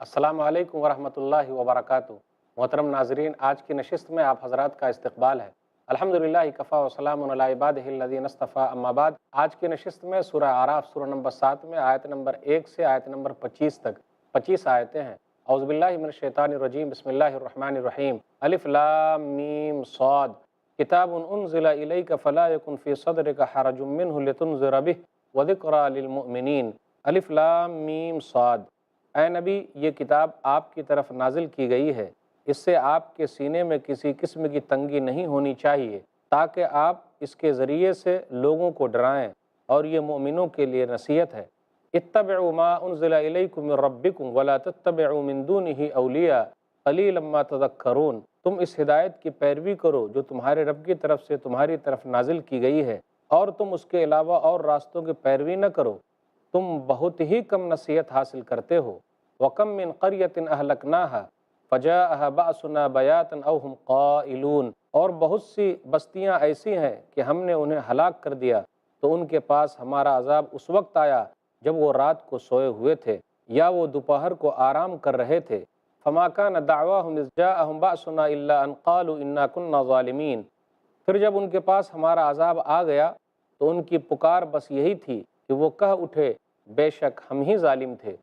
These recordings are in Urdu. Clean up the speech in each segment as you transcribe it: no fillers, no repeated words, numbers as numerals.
السلام علیکم ورحمۃ اللہ وبرکاتہ۔ محترم ناظرین، آج کی نشست میں آپ حضرات کا استقبال ہے۔ الحمدللہ کفا وسلام علی عبادہ الذین اصطفیٰ، اما بعد۔ آج کی نشست میں سورہ اعراف سورہ نمبر 7 میں آیت نمبر 1 سے آیت نمبر 25 تک 25 آیتیں ہیں۔ اعوذ باللہ من الشیطان الرجیم، بسم اللہ الرحمن الرحیم۔ الف لام میم صاد، کتاب انزل الیک فلا یکن فی صدرک حرج منہ لتنذر بہ وذکریٰ للمؤمنین۔ الف لام میم صاد، اے نبی یہ کتاب آپ کی طرف نازل کی گئی ہے، اس سے آپ کے سینے میں کسی قسم کی تنگی نہیں ہونی چاہیے تاکہ آپ اس کے ذریعے سے لوگوں کو ڈرائیں، اور یہ مومنوں کے لیے نصیحت ہے۔ اتبعوا ما انزل الیکم من ربکم ولا تتبعوا من دونہ اولیاء قلیلا ما تذکرون۔ تم اس ہدایت کی پیروی کرو جو تمہارے رب کی طرف سے تمہاری طرف نازل کی گئی ہے، اور تم اس کے علاوہ اور راستوں کی پیروی نہ کرو، تم بہت ہی کم نصیحت حاصل کرتے ہو۔ وَكَم مِّن قَرْيَةٍ أَهْلَكْنَاهَا فَجَاءَهَا بَأْسُنَا بَيَاتًا أَوْ هُمْ قَائِلُونَ، اور بہت سی بستیاں ایسی ہیں کہ ہم نے انہیں ہلاک کر دیا تو ان کے پاس ہمارا عذاب اس وقت آیا جب وہ رات کو سوئے ہوئے تھے یا وہ دوپہر کو آرام کر رہے تھے۔ فَمَا كَانَ دَعْوَاهُمْ إِذْ جَاءَهُمْ بَأْسُنَا إِلَّا أَنْ قَالُوا إِنَّا كُنَّا ظَالِمِينَ۔ پھر جب ان کے پاس ہمارا عذاب آ گیا تو ان کی پکار بس یہی تھی کہ وہ کہہ اٹھے بے شک ہم ہی ظالم تھے۔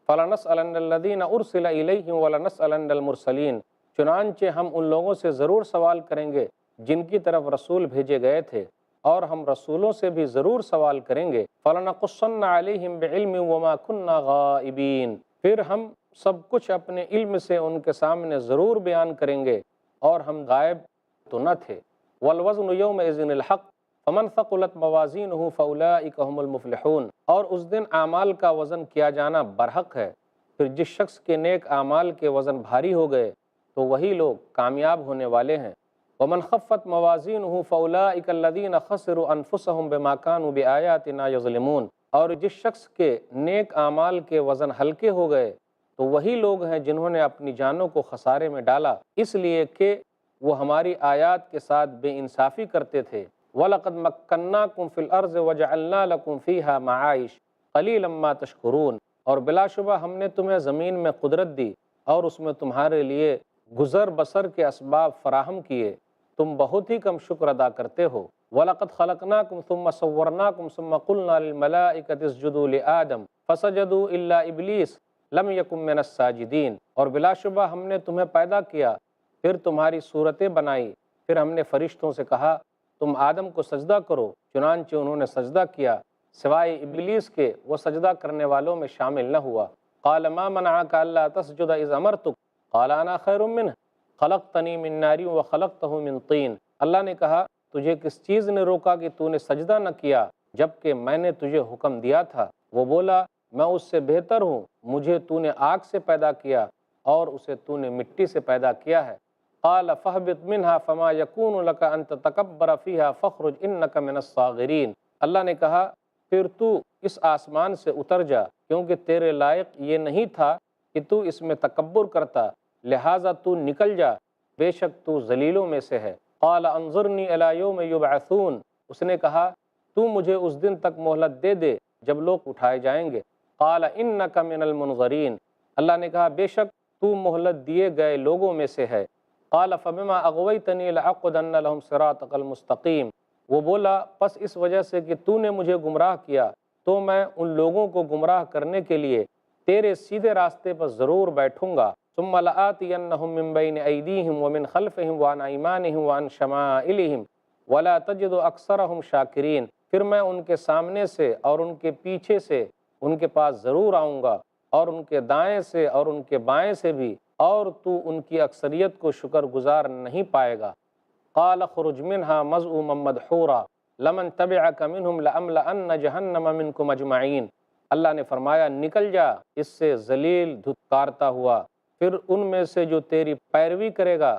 فَلَنَسْأَلَنَّ الَّذِينَ أُرْسِلَ إِلَيْهِمْ وَلَنَسْأَلَنَّ الْمُرْسَلِينَ، چنانچہ ہم ان لوگوں سے ضرور سوال کریں گے جن کی طرف رسول بھیجے گئے تھے، اور ہم رسولوں سے بھی ضرور سوال کریں گے۔ فَلَنَقُصَّنَّ عَلَيْهِمْ بِعِلْمٍ وَمَا كُنَّا غَائِبِينَ، پھر ہم سب کچھ اپنے علم سے ان کے سامنے ضرور بیان کریں گے، اور ہم غائب تو نہ تھے۔ وَالْوَزْنُ يَوْمَئِذٍ الْحَقُّ فَمَنْ ثَقُلَتْ مَوَازِينُهُ فَأُولَٰئِكَ هُمُ الْمُفْلِحُونَ، اور اس دن اعمال کا وزن کیا جانا برحق ہے، پھر جس شخص کے نیک اعمال کے وزن بھاری ہو گئے تو وہی لوگ کامیاب ہونے والے ہیں۔ وَمَنْ خَفَّتْ مَوَازِينُهُ فَأُولَٰئِكَ الَّذِينَ خَسِرُوا أَنفُسَهُمْ بِمَا كَانُوا بِآيَاتِنَا يَظْلِمُونَ، اور جس شخص کے نیک اعمال کے وزن ہلکے ہو گئے تو وہی لوگ ہیں جنہوں نے اپنی جانوں کو خسارے میں ڈالا اس لیے کہ وہ ہماری آیات کے ساتھ بے انصافی کرتے تھے۔ وَلَقَدْ مَكَّنَّاكُمْ فِي الْأَرْضِ وَجَعَلْنَا لَكُمْ فِيهَا مَعَائِشَ قَلِيلًا مَا تَشْكُرُونَ، اور بلا شبہ ہم نے تمہیں زمین میں قدرت دی اور اس میں تمہارے لیے گزر بسر کے اسباب فراہم کیے، تم بہت ہی کم شکر ادا کرتے ہو۔ وَلَقَدْ خَلَقْنَاكُمْ ثُمَّ صَوَّرْنَاكُمْ ثُمَّ قُلْنَا لِلْمَلَائِكَةِ اسْجُدُوا لِآدَمَ فَسَجَدُوا إِلَّا إِبْلِيسَ لَمْ يَكُن مِّنَ السَّاجِدِينَ، اور بلا شبہ ہم نے تمہیں پیدا کیا، پھر تمہاری صورتیں بنائی، پھر ہم نے فرشتوں سے کہا تم آدم کو سجدہ کرو، چنانچہ انہوں نے سجدہ کیا سوائے ابلیس کے، وہ سجدہ کرنے والوں میں شامل نہ ہوا۔ قال ما منعك الا تسجد اذ امرتك قال انا خیر منه خلقتنی من نار وخلقته من طین، اللہ نے کہا تجھے کس چیز نے روکا کہ تو نے سجدہ نہ کیا جبکہ میں نے تجھے حکم دیا تھا؟ وہ بولا میں اس سے بہتر ہوں، مجھے تو نے آگ سے پیدا کیا اور اسے تو نے مٹی سے پیدا کیا ہے۔ قال فاهبط منها فما يكون لك ان تتكبر فيها فاخرج انك من الصاغرين، اللہ نے کہا پھر تو اس آسمان سے اتر جا، کیونکہ تیرے لائق یہ نہیں تھا کہ تو اس میں تکبر کرتا، لہٰذا تو نکل جا، بے شک تو ذلیلوں میں سے ہے۔ قال انظرنی الی یوم یبعثون، اس نے کہا تو مجھے اس دن تک مہلت دے دے جب لوگ اٹھائے جائیں گے۔ قال انک من المنظرین، اللہ نے کہا بے شک تو مہلت دیے گئے لوگوں میں سے ہے۔ قال فبما اغویتنی لاقعدن لهم صراطک المستقیم، وہ بولا پس اس وجہ سے کہ تو نے مجھے گمراہ کیا تو میں ان لوگوں کو گمراہ کرنے کے لیے تیرے سیدھے راستے پر ضرور بیٹھوں گا۔ ثم لآتینہم من بین ایدیہم ومن خلفہم وعن ایمانہم وعن شمائلہم ولا تجد اکثرہم شاکرین، پھر میں ان کے سامنے سے اور ان کے پیچھے سے ان کے پاس ضرور آؤں گا، اور ان کے دائیں سے اور ان کے بائیں سے بھی، اور تو ان کی اکثریت کو شکر گزار نہیں پائے گا۔ قال اخرج منها مذءوما مدحورا لمن تبعك منهم لأملأن جہنم منكم اجمعین، اللہ نے فرمایا نکل جا اس سے ذلیل دھتکارتا ہوا، پھر ان میں سے جو تیری پیروی کرے گا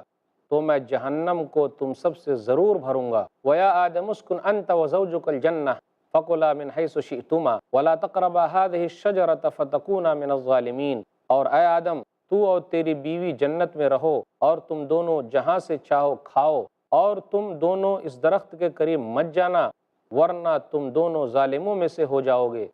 تو میں جہنم کو تم سب سے ضرور بھروں گا۔ وَيَا آدَمُ اسْكُنْ أَنْتَ وَزَوْجُكَ الْجَنَّةَ فَكُلَا مِنْ حَيْثُ شِئْتُمَا وَلَا تَقْرَبَا هَٰذِهِ الشَّجَرَةَ فَتَكُونَا مِنَ الظَّالِمِينَ، اور اے آدم تو اور تیری بیوی جنت میں رہو اور تم دونوں جہاں سے چاہو کھاؤ، اور تم دونوں اس درخت کے قریب مت جانا ورنہ تم دونوں ظالموں میں سے ہو جاؤ گے۔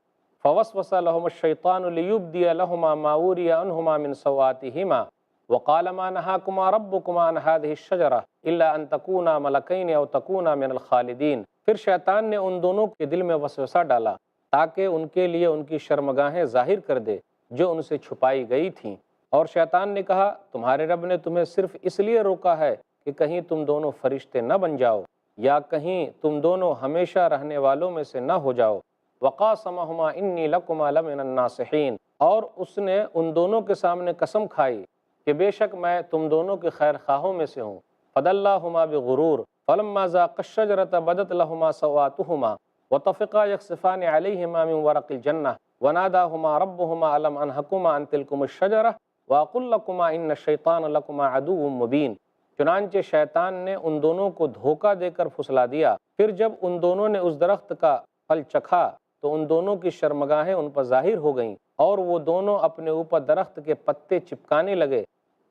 فوسوس لهم الشیطان لیبدی لهما ما وري عنهما من سوآتهما وقال ما نهاكما ربكما عن هذه الشجرة إلا أن تكونا ملكين أو تكونا من الخالدين۔ پھر شیطان نے ان دونوں کے دل میں وسوسہ ڈالا تاکہ ان کے لیے ان کی شرمگاہیں ظاہر کر دے جو ان سے چھپائی گئی تھیں، اور شیطان نے کہا تمہارے رب نے تمہیں صرف اس لیے روکا ہے کہ کہیں تم دونوں فرشتے نہ بن جاؤ یا کہیں تم دونوں ہمیشہ رہنے والوں میں سے نہ ہو جاؤ۔ وقاسمہما انی لکما لمن الناصحین، اور اس نے ان دونوں کے سامنے قسم کھائی کہ بے شک میں تم دونوں کے خیر خواہوں میں سے ہوں۔ فدلاہما بغرور فلما ذاقا الشجرۃ بدت لہما سوآتہما وطفقا یخصفان علیہما من ورق الجنہ وناداہما ربہما الم انہکما عن تلکما الشجرۃ واقل لکما ان الشیطان لکما عدو مبین۔ چنانچہ شیطان نے ان دونوں کو دھوکہ دے کر پھسلا دیا، پھر جب ان دونوں نے اس درخت کا پھل چکھا تو ان دونوں کی شرمگاہیں ان پر ظاہر ہو گئیں، اور وہ دونوں اپنے اوپر درخت کے پتے چپکانے لگے،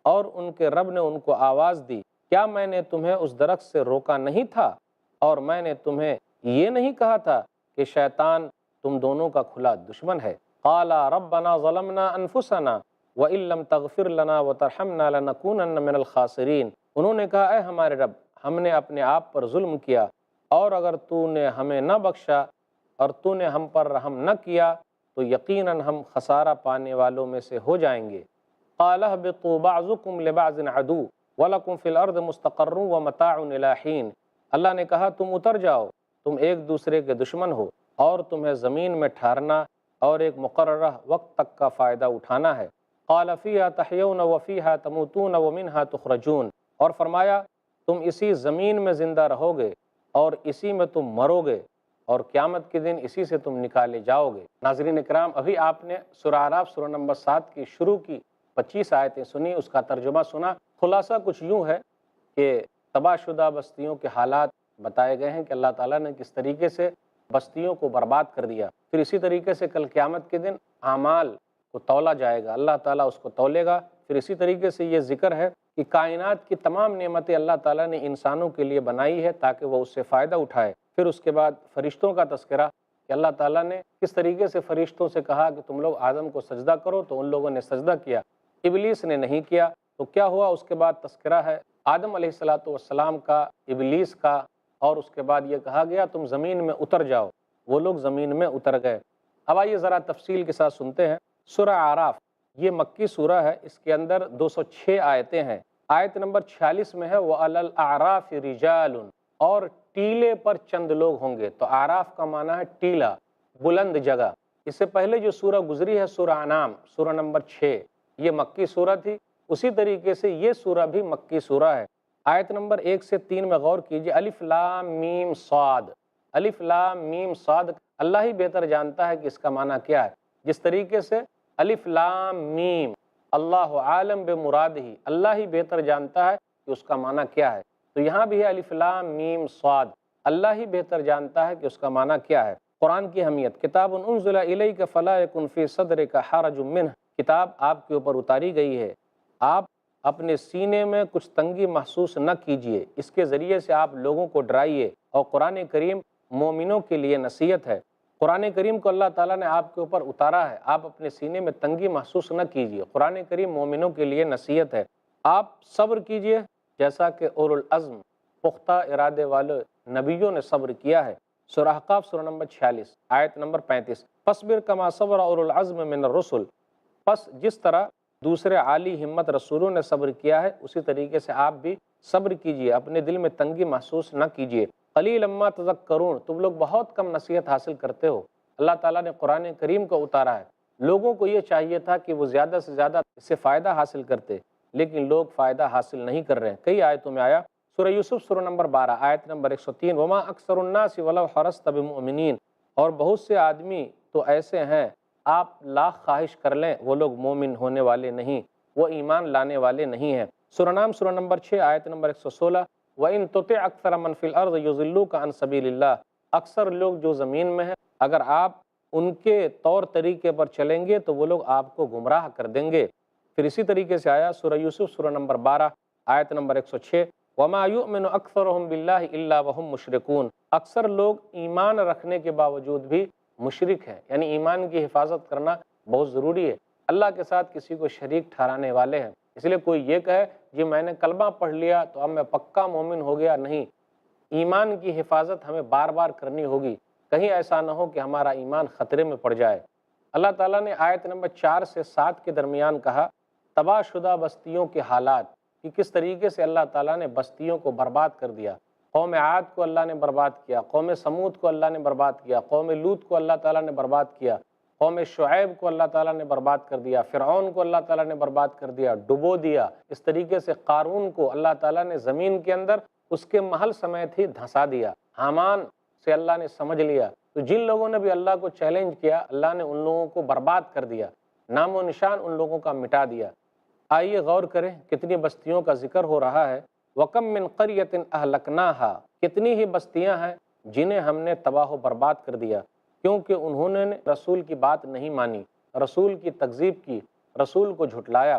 اور ان کے رب نے ان کو آواز دی کیا میں نے تمہیں اس درخت سے روکا نہیں تھا، اور میں نے تمہیں یہ نہیں کہا تھا کہ شیطان تم دونوں کا کھلا دشمن ہے۔ قالا ربنا ظلمنا انفسنا وَإِن لَّمْ تَغْفِرْ لَنَا وَتَرْحَمْنَا لَنَكُونَنَّ مِنَ الْخَاسِرِينَ۔ انہوں نے کہا اے ہمارے رب، ہم نے اپنے آپ پر ظلم کیا، اور اگر تو نے ہمیں نہ بخشا اور تو نے ہم پر رحم نہ کیا تو یقیناً ہم خسارہ پانے والوں میں سے ہو جائیں گے۔ قَالَ اهْبِطُوا بَعْضُكُمْ لِبَعْضٍ عَدُوٌّ وَلَكُمْ فِي الْأَرْضِ مُسْتَقَرٌّ وَمَتَاعٌ إِلَىٰ حِينٍ۔ اللہ نے کہا تم اتر جاؤ، تم ایک دوسرے کے دشمن ہو، اور تمہیں زمین میں ٹھہرنا اور ایک مقررہ وقت تک کا فائدہ اٹھانا ہے۔ قَالَ فِيهَا تَحْيَوْنَ وَفِيهَا تَمُوتُونَ وَمِنْهَا تُخْرَجُونَ، اور فرمایا تم اسی زمین میں زندہ رہو گے اور اسی میں تم مرو گے، اور قیامت کے دن اسی سے تم نکالے جاؤ گے۔ ناظرین اکرام، ابھی آپ نے سورہ اعراف سورہ نمبر 7 کی شروع کی 25 آیتیں سنی، اس کا ترجمہ سنا۔ خلاصہ کچھ یوں ہے کہ تباہ شدہ بستیوں کے حالات بتائے گئے ہیں کہ اللہ تعالیٰ نے کس طریقے سے بستیوں کو برباد کر دیا، پھر اسی طریقے سے کل قیامت کے دن اعمال کو تولا جائے گا، اللہ تعالیٰ اس کو تولے گا۔ پھر اسی طریقے سے یہ ذکر ہے کہ کائنات کی تمام نعمتیں اللہ تعالیٰ نے انسانوں کے لیے بنائی ہے تاکہ وہ اس سے فائدہ اٹھائے۔ پھر اس کے بعد فرشتوں کا تذکرہ کہ اللہ تعالیٰ نے کس طریقے سے فرشتوں سے کہا کہ تم لوگ آدم کو سجدہ کرو، تو ان لوگوں نے سجدہ کیا، ابلیس نے نہیں کیا، تو کیا ہوا؟ اس کے بعد تذکرہ ہے آدم علیہ السلام کا، ابلیس کا، اور اس کے بعد یہ کہا گیا تم زمین میں اتر جاؤ، وہ لوگ زمین میں اتر گئے۔ اب آئیے ذرا تفصیل کے ساتھ سنتے ہیں۔ سورہ اعراف یہ مکی سورہ ہے، اس کے اندر 206 آیتیں ہیں۔ آیت نمبر 46 میں ہے وَعَلَى الْأَعْرَافِ رِجَالٌ، اور ٹیلے پر چند لوگ ہوں گے۔ تو اعراف کا معنی ہے ٹیلا، بلند جگہ۔ اس سے پہلے جو سورہ گزری ہے سورہ انعام سورہ نمبر 6، یہ مکی سورہ تھی، اسی طریقے سے یہ سورہ بھی مکی سورہ ہے۔ آیت نمبر 1 سے 3 میں غور کیجئے، الف لام میم صاد، الف لام میم صاد، اللہ ہی بہتر جانتا ہے کہ اس کا معنی کیا ہے۔ جس طریقے سے الف لام میم اللہ عالم بمرادہ، اللہ ہی بہتر جانتا ہے کہ اس کا معنی کیا ہے، تو یہاں بھی ہے الف لام میم صاد، اللہ ہی بہتر جانتا ہے کہ اس کا معنی کیا ہے۔ قرآن کی اہمیت، کتاب انزل الیک فلا یکن فی صدرک حرج منہ، کتاب آپ کے اوپر اتاری گئی ہے، آپ اپنے سینے میں کچھ تنگی محسوس نہ کیجئے، اس کے ذریعے سے آپ لوگوں کو ڈرائیے، اور قرآن کریم مومنوں کے لیے نصیحت ہے۔ قرآن کریم کو اللہ تعالیٰ نے آپ کے اوپر اتارا ہے، آپ اپنے سینے میں تنگی محسوس نہ کیجئے، قرآن کریم مومنوں کے لیے نصیحت ہے۔ آپ صبر کیجئے جیسا کہ اولو العزم، پختہ ارادے والے نبیوں نے صبر کیا ہے۔ سورہ احقاف سورہ نمبر 46 آیت نمبر 35، فاصبر کما صبر اولو العزم من الرسل، پس جس طرح دوسرے عالی ہمت رسولوں نے صبر کیا ہے اسی طریقے سے آپ بھی صبر کیجئے، اپنے دل میں تنگی محسوس نہ کیجئے۔ قلیلا ما تذکرون، تم لوگ بہت کم نصیحت حاصل کرتے ہو۔ اللہ تعالیٰ نے قرآن کریم کو اتارا ہے، لوگوں کو یہ چاہیے تھا کہ وہ زیادہ سے زیادہ اس سے فائدہ حاصل کرتے، لیکن لوگ فائدہ حاصل نہیں کر رہے ہیں۔ کئی آیتوں میں آیا، سورہ یوسف سورہ نمبر 12 آیت نمبر 103، وما اکثر الناس ولو حرصت بمؤمنین، اور بہت سے آدمی تو ایسے ہیں آپ لاکھ خواہش کر لیں وہ لوگ مومن ہونے والے نہیں، وہ ایمان لانے والے نہیں ہیں۔ سورہ نام سورہ نمبر 6 آیت نمبر 116، وَإِن تُطِعْ أَكْثَرَ مَنْ فِي الْأَرْضِ يُضِلُّوكَ عَنْ سَبِيلِ اللَّهِ، اکثر لوگ جو زمین میں ہیں اگر آپ ان کے طور طریقے پر چلیں گے تو وہ لوگ آپ کو گمراہ کر دیں گے۔ پھر اسی طریقے سے آیا سورہ یوسف سورہ نمبر 12 آیت نمبر 106، وَمَا يُؤْمِنُ أَكْثَرُهُمْ بِاللَّهِ إِلَّا وَهُمْ مُشْرِكُونَ، اکثر لوگ ایمان رکھنے کے باوجود بھی مشرک ہیں، یعنی ایمان کی حفاظت کرنا بہت ضروری ہے۔ اللہ کے ساتھ کسی کو شریک ٹھہرانے والے ہیں، اس لیے کوئی یہ کہے جی میں نے کلمہ پڑھ لیا تو اب میں پکا مومن ہو گیا، نہیں، ایمان کی حفاظت ہمیں بار بار کرنی ہوگی، کہیں ایسا نہ ہو کہ ہمارا ایمان خطرے میں پڑ جائے۔ اللہ تعالیٰ نے آیت نمبر 4 سے 7 کے درمیان کہا تباہ شدہ بستیوں کے حالات کہ کس طریقے سے اللہ تعالیٰ نے بستیوں کو برباد کر دیا۔ قوم عاد کو اللہ نے برباد کیا، قوم سمود کو اللہ نے برباد کیا، قوم لوط کو اللہ تعالیٰ نے برباد کیا، قوم شعیب کو اللہ تعالیٰ نے برباد کر دیا، فرعون کو اللہ تعالیٰ نے برباد کر دیا، ڈبو دیا۔ اس طریقے سے قارون کو اللہ تعالیٰ نے زمین کے اندر اس کے محل سمیت ہی دھنسا دیا۔ حامان سے اللہ نے سمجھ لیا، تو جن لوگوں نے بھی اللہ کو چیلنج کیا اللہ نے ان لوگوں کو برباد کر دیا، نام و نشان ان لوگوں کا مٹا دیا۔ آئیے غور کریں کتنی بستیوں کا ذکر ہو رہا ہے۔ وَكَم مِّن قَرْيَةٍ أَهْلَكْنَاهَا، کتنی ہی بستیاں ہیں جنہیں ہم نے تباہ و برباد کر دیا کیونکہ انہوں نے رسول کی بات نہیں مانی، رسول کی تکذیب کی، رسول کو جھٹلایا۔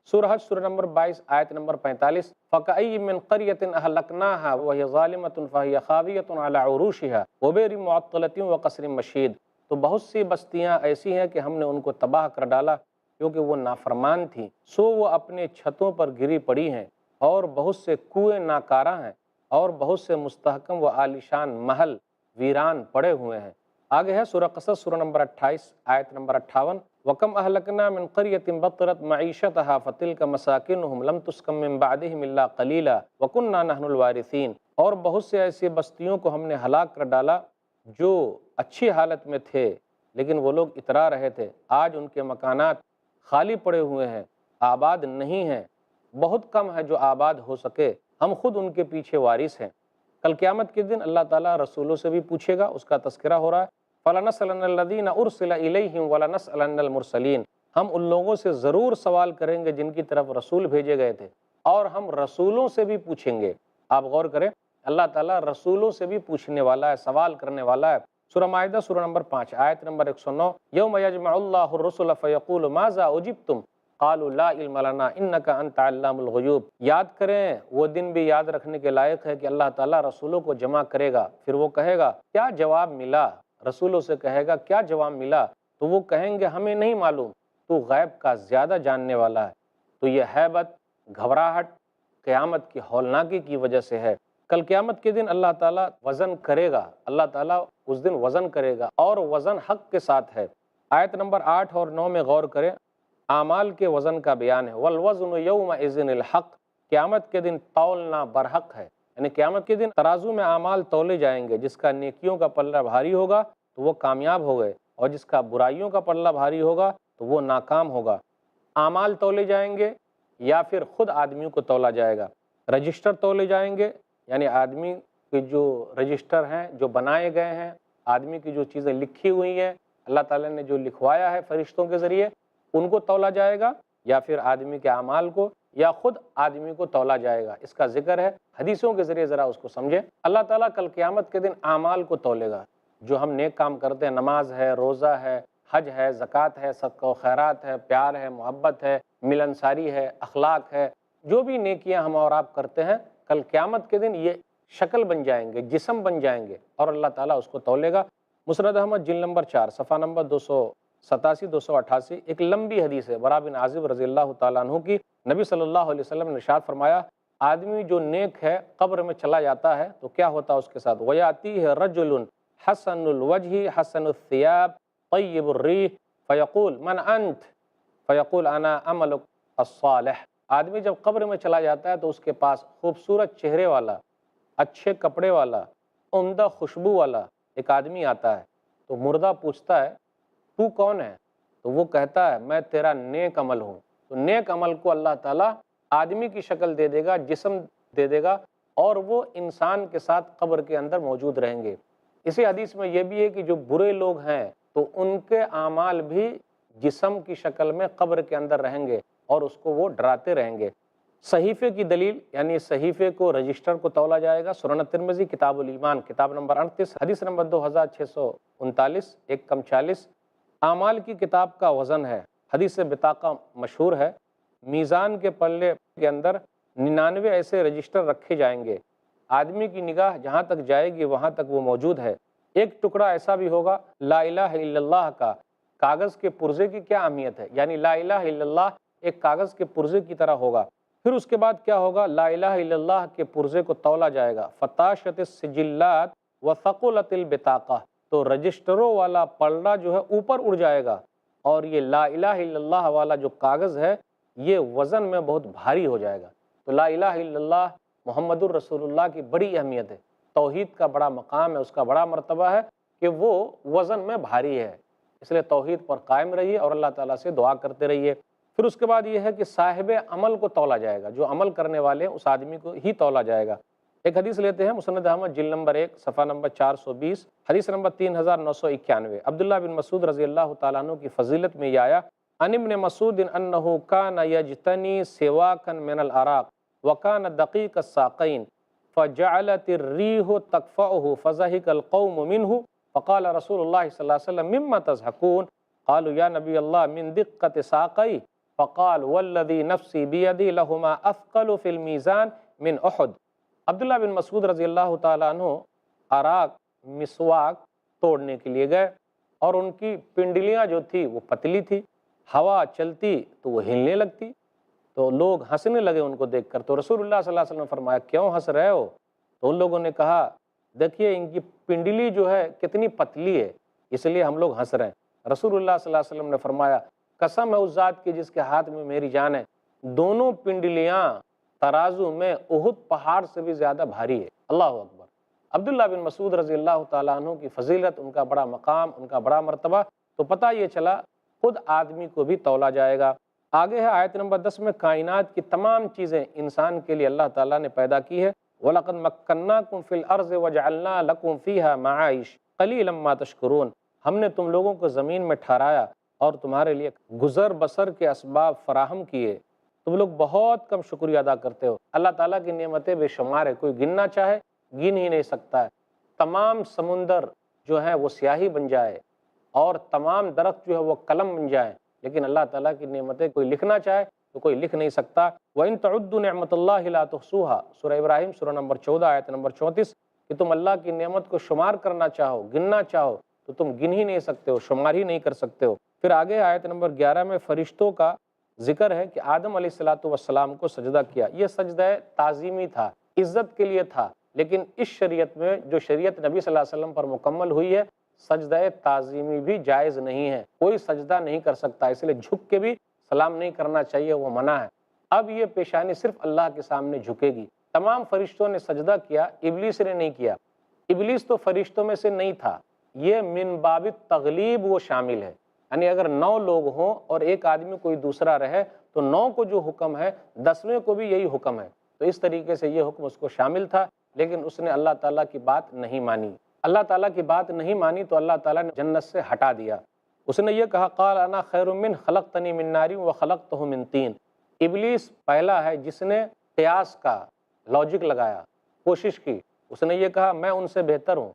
سورہ حج سورہ نمبر 22 آیت نمبر 45، فَكَأَيٍّ مِّن قَرْيَةٍ أَهْلَكْنَاهَا وَهِيَ ظَالِمَةٌ فَهِيَ خَاوِيَةٌ عَلَىٰ عُرُوشِهَا وَبِئْرٍ مُّعَطَّلَةٍ وَقَصْرٍ مَّشِيدٍ، تو بہت سی بستیاں ایسی ہیں کہ ہم نے ان کو تباہ کر ڈالا کیونکہ وہ نافرمان تھیں، سو وہ اپنے چھتوں پر گری پڑی ہیں، اور بہت سے کنویں ناکارہ ہیں، اور بہت سے مستحکم و عالیشان محل ویران پڑے ہوئے ہیں۔ آگے ہے سورہ قصص سورہ نمبر 28 آیت نمبر 58، وَكَمْ أَهْلَكْنَا مِنْ قَرْيَةٍ بَطِرَتْ مَعِيشَتَهَا فَتِلْكَ مَسَاكِنُهُمْ لَمْ تُسْكَن مِّن بَعْدِهِمْ إِلَّا قَلِيلًا وَكُنَّا نَحْنُ الْوَارِثِينَ، اور بہت سے ایسی بستیوں کو ہم نے ہلاک کر ڈالا جو اچھی حالت میں تھے لیکن وہ لوگ اترا رہے تھے، آج ان کے مکانات خالی پڑے ہوئے ہیں، آباد نہیں ہیں، بہت کم ہے جو آباد ہو سکے، ہم خود ان کے پیچھے وارث ہیں۔ کل قیامت کے دن اللہ تعالیٰ رسولوں سے بھی پوچھے گا، اس کا تذکرہ ہو رہا ہے، فَلَنَسْأَلَنَّ الَّذِينَ أُرْسِلَ إِلَيْهِمْ وَلَنَسْأَلَنَّ الْمُرْسَلِينَ، ہم ان لوگوں سے ضرور سوال کریں گے جن کی طرف رسول بھیجے گئے تھے، اور ہم رسولوں سے بھی پوچھیں گے۔ آپ غور کریں، اللہ تعالیٰ رسولوں سے بھی پوچھنے والا ہے، سوال کرنے والا ہے۔ سورہ مائدہ سورہ نمبر 5 آیت نمبر 109، یوم یجمع اللہ الرسل فیقول ماذا اجبتم قالوا لا علم لنا انک انت علام الغیوب۔ یاد کریں، وہ دن بھی یاد رکھنے کے لائق ہے کہ اللہ تعالیٰ رسولوں کو جمع کرے گا، پھر وہ کہے گا کیا جواب ملا، رسولوں سے کہے گا کیا جواب ملا، تو وہ کہیں گے ہمیں نہیں معلوم، تو غیب کا زیادہ جاننے والا ہے۔ تو یہ ہیبت، گھبراہٹ قیامت کی ہولناکی کی وجہ سے ہے۔ کل قیامت کے دن اللہ تعالیٰ وزن کرے گا، اللہ تعالیٰ اس دن وزن کرے گا، اور وزن حق کے ساتھ ہے۔ آیت نمبر 8 اور 9 میں غور کریں، اعمال کے وزن کا بیان ہے، والوزن یومئذ الحق، قیامت کے دن تولنا برحق ہے، یعنی قیامت کے دن ترازو میں اعمال تولے جائیں گے، جس کا نیکیوں کا پلہ بھاری ہوگا تو وہ کامیاب ہو گئے، اور جس کا برائیوں کا پلہ بھاری ہوگا تو وہ ناکام ہوگا۔ اعمال تولے جائیں گے یا پھر خود آدمیوں کو تولا جائے گا، رجسٹر تولے جائیں گے، یعنی آدمی کے جو رجسٹر ہیں جو بنائے گئے ہیں، آدمی کی جو چیزیں لکھی ہوئی ہیں، اللہ تعالیٰ نے جو لکھوایا ہے فرشتوں کے ذریعے، ان کو تولا جائے گا، یا پھر آدمی کے اعمال کو، یا خود آدمی کو تولا جائے گا۔ اس کا ذکر ہے حدیثوں کے ذریعے، ذرا اس کو سمجھیں۔ اللہ تعالیٰ کل قیامت کے دن اعمال کو تولے گا، جو ہم نیک کام کرتے ہیں، نماز ہے، روزہ ہے، حج ہے، زکوٰۃ ہے، صدقہ و خیرات ہے، پیار ہے، محبت ہے، ملنساری ہے، اخلاق ہے، جو بھی نیکیاں ہم اور آپ کرتے ہیں، کل قیامت کے دن یہ شکل بن جائیں گے، جسم بن جائیں گے، اور اللہ تعالیٰ اس کو تولے گا۔ مسند احمد جلد نمبر 4 صفحہ نمبر 287 288 ایک لمبی حدیث ہے، برا بن عازب رضی اللہ تعالیٰ عنہ کی، نبی صلی اللہ علیہ وسلم نے ارشاد فرمایا، آدمی جو نیک ہے قبر میں چلا جاتا ہے تو کیا ہوتا ہے اس کے ساتھ، وَيَأْتِيهِ رَجُلٌ حَسَنُ الْوَجْهِ حَسَنُ الثِّيَابِ طَيِّبُ الرِّيحِ فَيَقُولُ مَنْ أَنْتَ فَيَقُولُ أَنَا عَمَلُكَ الصَّالِحُ۔ آدمی جب قبر میں چلا جاتا ہے تو اس کے پاس خوبصورت چہرے والا، اچھے کپڑے والا، عمدہ خوشبو والا ایک آدمی آتا ہے، تو مردہ پوچھتا ہے تو کون ہے، تو وہ کہتا ہے میں تیرا نیک عمل ہوں۔ تو نیک عمل کو اللہ تعالیٰ آدمی کی شکل دے دے گا، جسم دے دے گا، اور وہ انسان کے ساتھ قبر کے اندر موجود رہیں گے۔ اسی حدیث میں یہ بھی ہے کہ جو برے لوگ ہیں تو ان کے اعمال بھی جسم کی شکل میں قبر کے اندر رہیں گے، اور اس کو وہ ڈراتے رہیں گے۔ صحیفے کی دلیل، یعنی صحیفے کو، رجسٹر کو تولا جائے گا، سنن ترمذی کتاب الایمان کتاب نمبر 38 حدیث نمبر 2639 ایک کم 40۔ اعمال کی کتاب کا وزن ہے، حدیث بطاقہ مشہور ہے، میزان کے پلے کے اندر 99 ایسے رجسٹر رکھے جائیں گے، آدمی کی نگاہ جہاں تک جائے گی وہاں تک وہ موجود ہے، ایک ٹکڑا ایسا بھی ہوگا لا الہ الا اللہ کا، کاغذ کے پرزے کی کیا اہمیت ہے، یعنی لا الہ الا اللہ ایک کاغذ کے پرزے کی طرح ہوگا۔ پھر اس کے بعد کیا ہوگا، لا الہ الا اللہ کے پرزے کو تولا جائے گا، فتاشت السجلات وثقلت البطاقہ، تو رجسٹروں والا پلڑا جو ہے اوپر اڑ جائے گا، اور یہ لا الہ الا اللہ والا جو کاغذ ہے یہ وزن میں بہت بھاری ہو جائے گا۔ تو لا الہ الا اللہ محمد الرسول اللہ کی بڑی اہمیت ہے، توحید کا بڑا مقام ہے، اس کا بڑا مرتبہ ہے کہ وہ وزن میں بھاری ہے، اس لیے توحید پر قائم رہیے اور اللہ تعالیٰ سے دعا کرتے رہیے۔ پھر اس کے بعد یہ ہے کہ صاحب عمل کو تولا جائے گا، جو عمل کرنے والے ہیں اس آدمی کو ہی تولا جائے گا۔ ایک حدیث لیتے ہیں مسند احمد جلد نمبر 1 صفحہ نمبر 420، حدیث نمبر 3991، عبداللہ بن مسعود رضی اللہ تعالیٰ عنہ کی فضیلت میں یہ آیا، عن ابن مسعود انہ کان یجتنی سواکا من العراق وکان دقیق الساقین فجعلت الریح تکفعه فضحک القوم منه فقال رسول اللہ صلی اللہ علیہ وسلم مما تضحکون قالوا یا نبی اللہ من دقت ساقی فقال والذی نفسی بیدی لہما اثقل فی المیزان من احد۔ عبداللہ بن مسعود رضی اللہ تعالیٰ عنہ عراق مسواک توڑنے کے لیے گئے، اور ان کی پنڈلیاں جو تھی وہ پتلی تھی، ہوا چلتی تو وہ ہلنے لگتی، تو لوگ ہنسنے لگے ان کو دیکھ کر۔ تو رسول اللہ صلی اللہ علیہ وسلم نے فرمایا کیوں ہنس رہے ہو؟ تو ان لوگوں نے کہا دیکھیے ان کی پنڈلی جو ہے کتنی پتلی ہے، اس لیے ہم لوگ ہنس رہے ہیں۔ رسول اللہ صلی اللہ علیہ وسلم نے فرمایا قسم ہے اس ذات کی جس کے ہاتھ میں میری جان ہے، دونوں پنڈلیاں ترازو میں احد پہاڑ سے بھی زیادہ بھاری ہے۔ اللہ اکبر۔ عبداللہ بن مسعود رضی اللہ تعالیٰ عنہ کی فضیلت، ان کا بڑا مقام، ان کا بڑا مرتبہ، تو پتہ یہ چلا خود آدمی کو بھی تولا جائے گا۔ آگے ہے آیت نمبر 10 میں، کائنات کی تمام چیزیں انسان کے لیے اللہ تعالیٰ نے پیدا کی ہے۔ وَلَقَدْ مَكَّنَّاكُمْ فِي الْأَرْضِ وَجَعَلْنَا لَكُمْ فِيهَا مَعَائِشَ قَلِيلًا مَا تَشْكُرُونَ، ہم نے تم لوگوں کو زمین میں ٹھہرایا اور تمہارے لیے گزر بسر کے اسباب فراہم کیے، تم لوگ بہت کم شکریہ ادا کرتے ہو۔ اللہ تعالیٰ کی نعمتیں بے شمار ہے، کوئی گننا چاہے گن ہی نہیں سکتا ہے۔ تمام سمندر جو ہے وہ سیاہی بن جائے اور تمام درخت جو ہے وہ قلم بن جائے، لیکن اللہ تعالیٰ کی نعمتیں کوئی لکھنا چاہے تو کوئی لکھ نہیں سکتا۔ وَإِن تَعُدُّوا نِعْمَةَ اللَّهِ لَا تُحْصُوهَا، سورہ ابراہیم سورہ نمبر 14 آیت نمبر 34، کہ تم اللہ کی نعمت کو شمار کرنا چاہو، گننا چاہو تو تم گن ہی نہیں سکتے ہو، شمار ہی نہیں کر سکتے ہو۔ پھر آگے آیت نمبر 11 میں فرشتوں کا ذکر ہے کہ آدم علیہ السلام کو سجدہ کیا، یہ سجدہ تعظیمی تھا، عزت کے لیے تھا، لیکن اس شریعت میں جو شریعت نبی صلی اللہ علیہ وسلم پر مکمل ہوئی ہے، سجدہ تعظیمی بھی جائز نہیں ہے، کوئی سجدہ نہیں کر سکتا، اس لیے جھک کے بھی سلام نہیں کرنا چاہیے، وہ منع ہے۔ اب یہ پیشانی صرف اللہ کے سامنے جھکے گی۔ تمام فرشتوں نے سجدہ کیا، ابلیس نے نہیں کیا۔ ابلیس تو فرشتوں میں سے نہیں تھا، یہ من باب تغلیب وہ شامل ہے، یعنی اگر 9 لوگ ہوں اور ایک آدمی کوئی دوسرا رہے تو 9 کو جو حکم ہے 10ویں کو بھی یہی حکم ہے، تو اس طریقے سے یہ حکم اس کو شامل تھا، لیکن اس نے اللہ تعالیٰ کی بات نہیں مانی۔ اللہ تعالیٰ کی بات نہیں مانی تو اللہ تعالیٰ نے جنت سے ہٹا دیا۔ اس نے یہ کہا قال انا خیر من خلقتنی من نار وخلقتہ من طین۔ ابلیس پہلا ہے جس نے قیاس کا لاجک لگایا، کوشش کی، اس نے یہ کہا میں ان سے بہتر ہوں۔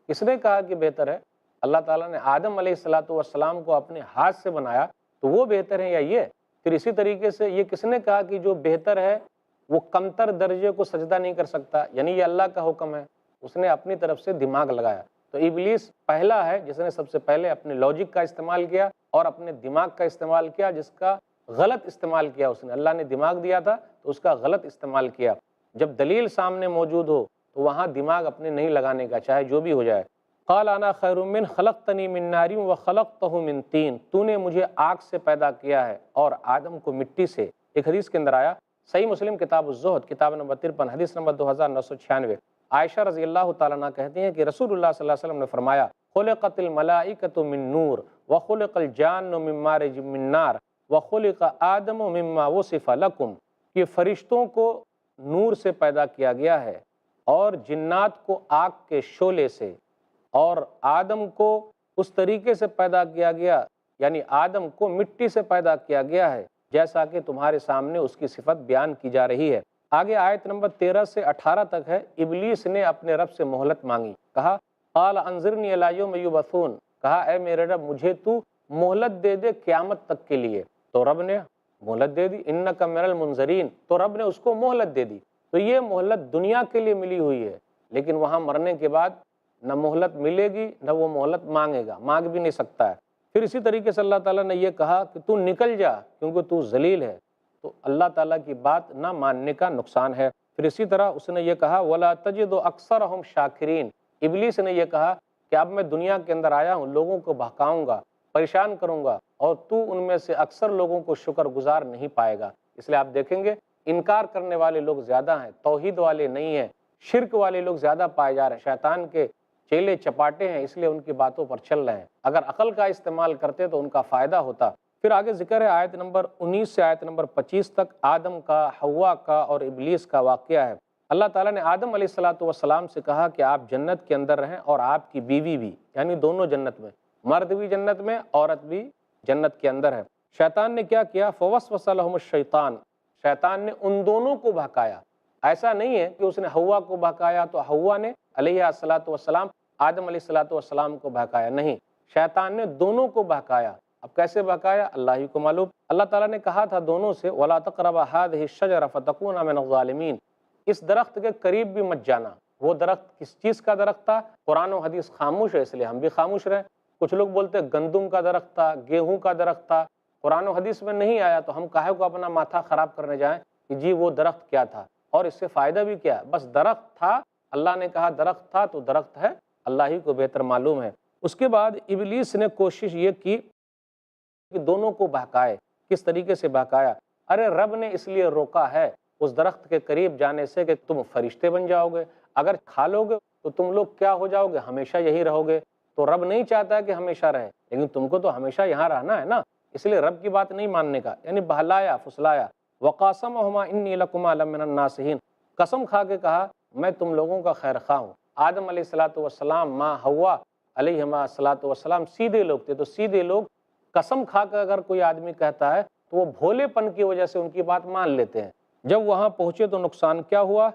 کس نے کہا کہ بہتر ہے؟ اللہ تعالیٰ نے آدم علیہ السلام کو اپنے ہاتھ سے بنایا تو وہ بہتر ہے یا یہ؟ پھر اسی طریقے سے یہ کس نے کہا کہ جو بہتر ہے وہ کمتر درجے کو سجدہ نہیں کر سکتا، یعنی یہ اللہ کا حکم ہے؟ اس نے اپنی طرف سے دماغ لگایا۔ تو ابلیس پہلا ہے جس نے سب سے پہلے اپنے لاجک کا استعمال کیا اور اپنے دماغ کا استعمال کیا، جس کا غلط استعمال کیا اس نے۔ اللہ نے دماغ دیا تھا تو اس کا غلط استعمال کیا۔ جب دلیل سامنے موجود ہو تو وہاں دماغ اپنے نہیں لگانے کا، چاہے جو بھی ہو جائے۔ قال انا خیر من خلقتنی من نار وخلقتہ من طین، تو نے مجھے آگ سے پیدا کیا ہے اور آدم کو مٹی سے۔ ایک حدیث کے اندر آیا، صحیح مسلم کتاب الزہد کتاب نمبر 53 حدیث نمبر 2996، عائشہ رضی اللہ تعالیٰ عنہ کہتی ہیں کہ رسول اللہ صلی اللہ علیہ وسلم نے فرمایا خلقت الملائکۃ من نور وخلق الجان من مارج من نار وخلق آدم مما وصف لکم، کہ فرشتوں کو نور سے پیدا کیا گیا ہے اور جنات کو آگ کے شعلے سے، اور آدم کو اس طریقے سے پیدا کیا گیا، یعنی آدم کو مٹی سے پیدا کیا گیا ہے جیسا کہ تمہارے سامنے اس کی صفت بیان کی جا رہی ہے۔ آگے آیت نمبر 13 سے 18 تک ہے، ابلیس نے اپنے رب سے مہلت مانگی، کہا قال انظرنی الی یوم یبعثون، کہا اے میرے رب مجھے تو مہلت دے دے قیامت تک کے لیے۔ تو رب نے مہلت دے دی، انک من المنظرین، تو رب نے اس کو مہلت دے دی۔ تو یہ مہلت دنیا کے لیے ملی ہوئی ہے، لیکن وہاں مرنے کے بعد نہ مہلت ملے گی نہ وہ مہلت مانگے گا، مانگ بھی نہیں سکتا ہے۔ پھر اسی طریقے سے اللہ تعالیٰ نے یہ کہا کہ تو نکل جا کیونکہ تو ذلیل ہے، تو اللہ تعالیٰ کی بات نہ ماننے کا نقصان ہے۔ پھر اسی طرح اس نے یہ کہا وَلَا تَجِدُ أَكْثَرَهُمْ شَاكِرِينَ، ابلیس نے یہ کہا کہ اب میں دنیا کے اندر آیا ہوں، لوگوں کو بہکاؤں گا، پریشان کروں گا، اور تو ان میں سے اکثر لوگوں کو شکر گزار نہیں پائے گا۔ اس لیے آپ دیکھیں گے انکار کرنے والے لوگ زیادہ ہیں، توحید والے نہیں ہیں، شرک والے لوگ زیادہ پائے جا رہے ہیں، شیطان کے چیلے چپاٹے ہیں، اس لیے ان کی باتوں پر چل رہے ہیں۔ اگر عقل کا استعمال کرتے تو ان کا فائدہ ہوتا۔ پھر آگے ذکر ہے آیت نمبر 19 سے آیت نمبر 25 تک آدم کا، حوا کا اور ابلیس کا واقعہ ہے۔ اللہ تعالیٰ نے آدم علیہ السلام سے کہا کہ آپ جنت کے اندر رہیں اور آپ کی بیوی بھی، یعنی دونوں جنت میں، مرد بھی جنت میں، عورت بھی جنت کے اندر ہے۔ شیطان نے کیا کیا؟ فوسوس لہم الشیطان، شیطان نے ان دونوں کو بہکایا۔ ایسا نہیں ہے کہ اس نے حوا کو بہکایا تو حوا نے علیہ السلام آدم علیہ السلام کو بہکایا، نہیں، شیطان نے دونوں کو بہکایا۔ اب کیسے بہکایا اللہ ہی کو معلوم۔ اللہ تعالیٰ نے کہا تھا دونوں سے وَلَا تَقْرَبَا هَٰذِهِ الشَّجَرَ فَتَكُونَ مِنَ الظَّالِمِينَ، اس درخت کے قریب بھی مت جانا۔ وہ درخت کس چیز کا درخت تھا؟ قرآن و حدیث خاموش ہے، اس لیے ہم بھی خاموش رہیں۔ کچھ لوگ بولتے ہیں گندم کا درخت تھا، گیہوں کا درخت تھا، قرآن و حدیث میں نہیں آیا تو ہم کاہے کو اپنا ماتھا خراب کرنے جائیں کہ جی وہ درخت کیا تھا اور اس سے فائدہ بھی کیا ہے؟ بس درخت تھا، اللہ نے کہا درخت تھا تو درخت ہے، اللہ ہی کو بہتر معلوم ہے۔ اس کے بعد ابلیس نے کوشش یہ کی کہ دونوں کو بہکائے۔ کس طریقے سے بہکایا؟ ارے رب نے اس لیے روکا ہے اس درخت کے قریب جانے سے کہ تم فرشتے بن جاؤ گے، اگر کھا لو گے تو تم لوگ کیا ہو جاؤ گے؟ ہمیشہ یہی رہو گے۔ تو رب نہیں چاہتا ہے کہ ہمیشہ رہے، لیکن تم کو تو ہمیشہ یہاں رہنا ہے نا، اس لیے رب کی بات نہیں ماننے کا، یعنی بہلایا پھسلایا۔ وَقَاسَمَهُمَا إِنِّي لَكُمَا لَمِنَ النَّاصِحِينَ، قسم کھا کے کہا میں تم لوگوں کا خیر خواہ ہوں۔ آدم علیہ السلام، ماں حوا علیہ السلام سیدھے لوگ تھے، تو سیدھے لوگ قسم کھا کر اگر کوئی آدمی کہتا ہے تو وہ بھولے پن کی وجہ سے ان کی بات مان لیتے ہیں۔ جب وہاں پہنچے تو نقصان کیا ہوا؟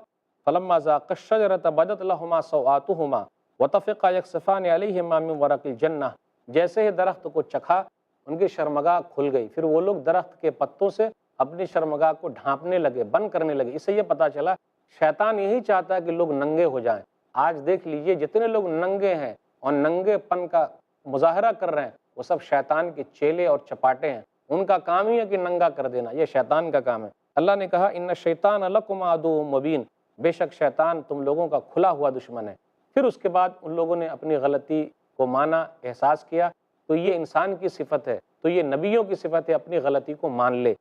فَلَمَّا ذَاقَا الشَّجَرَةَ بَدَتْ لَهُمَا سَوْآتُهُمَا وَطَفِقَا يَخْصِفَانِ عَلَيْهِمَا مِنْ وَرَقِ الْجَنَّةِ، جیسے ہی درخت کو چکھا ان کی شرمگاہ کھل گئی، پھر وہ لوگ درخت کے پتوں سے اپنی شرمگاہ کو ڈھانپنے لگے، بند کرنے لگے۔ اس سے یہ پتہ چلا شیطان یہی چاہتا ہے کہ لوگ ننگے ہو جائیں۔ آج دیکھ لیجئے جتنے لوگ ننگے ہیں اور ننگے پن کا مظاہرہ کر رہے ہیں وہ سب شیطان کے چیلے اور چپاٹے ہیں، ان کا کام ہی ہے کہ ننگا کر دینا، یہ شیطان کا کام ہے۔ اللہ نے کہا ان الشیطان لکم عدو مبین، بے شک شیطان تم لوگوں کا کھلا ہوا دشمن ہے۔ پھر اس کے بعد ان لوگوں نے اپنی غلطی کو مانا، احساس کیا، تو یہ انسان کی صفت ہے، تو یہ نبیوں کی صفت ہے، اپنی غلطی کو مان لے۔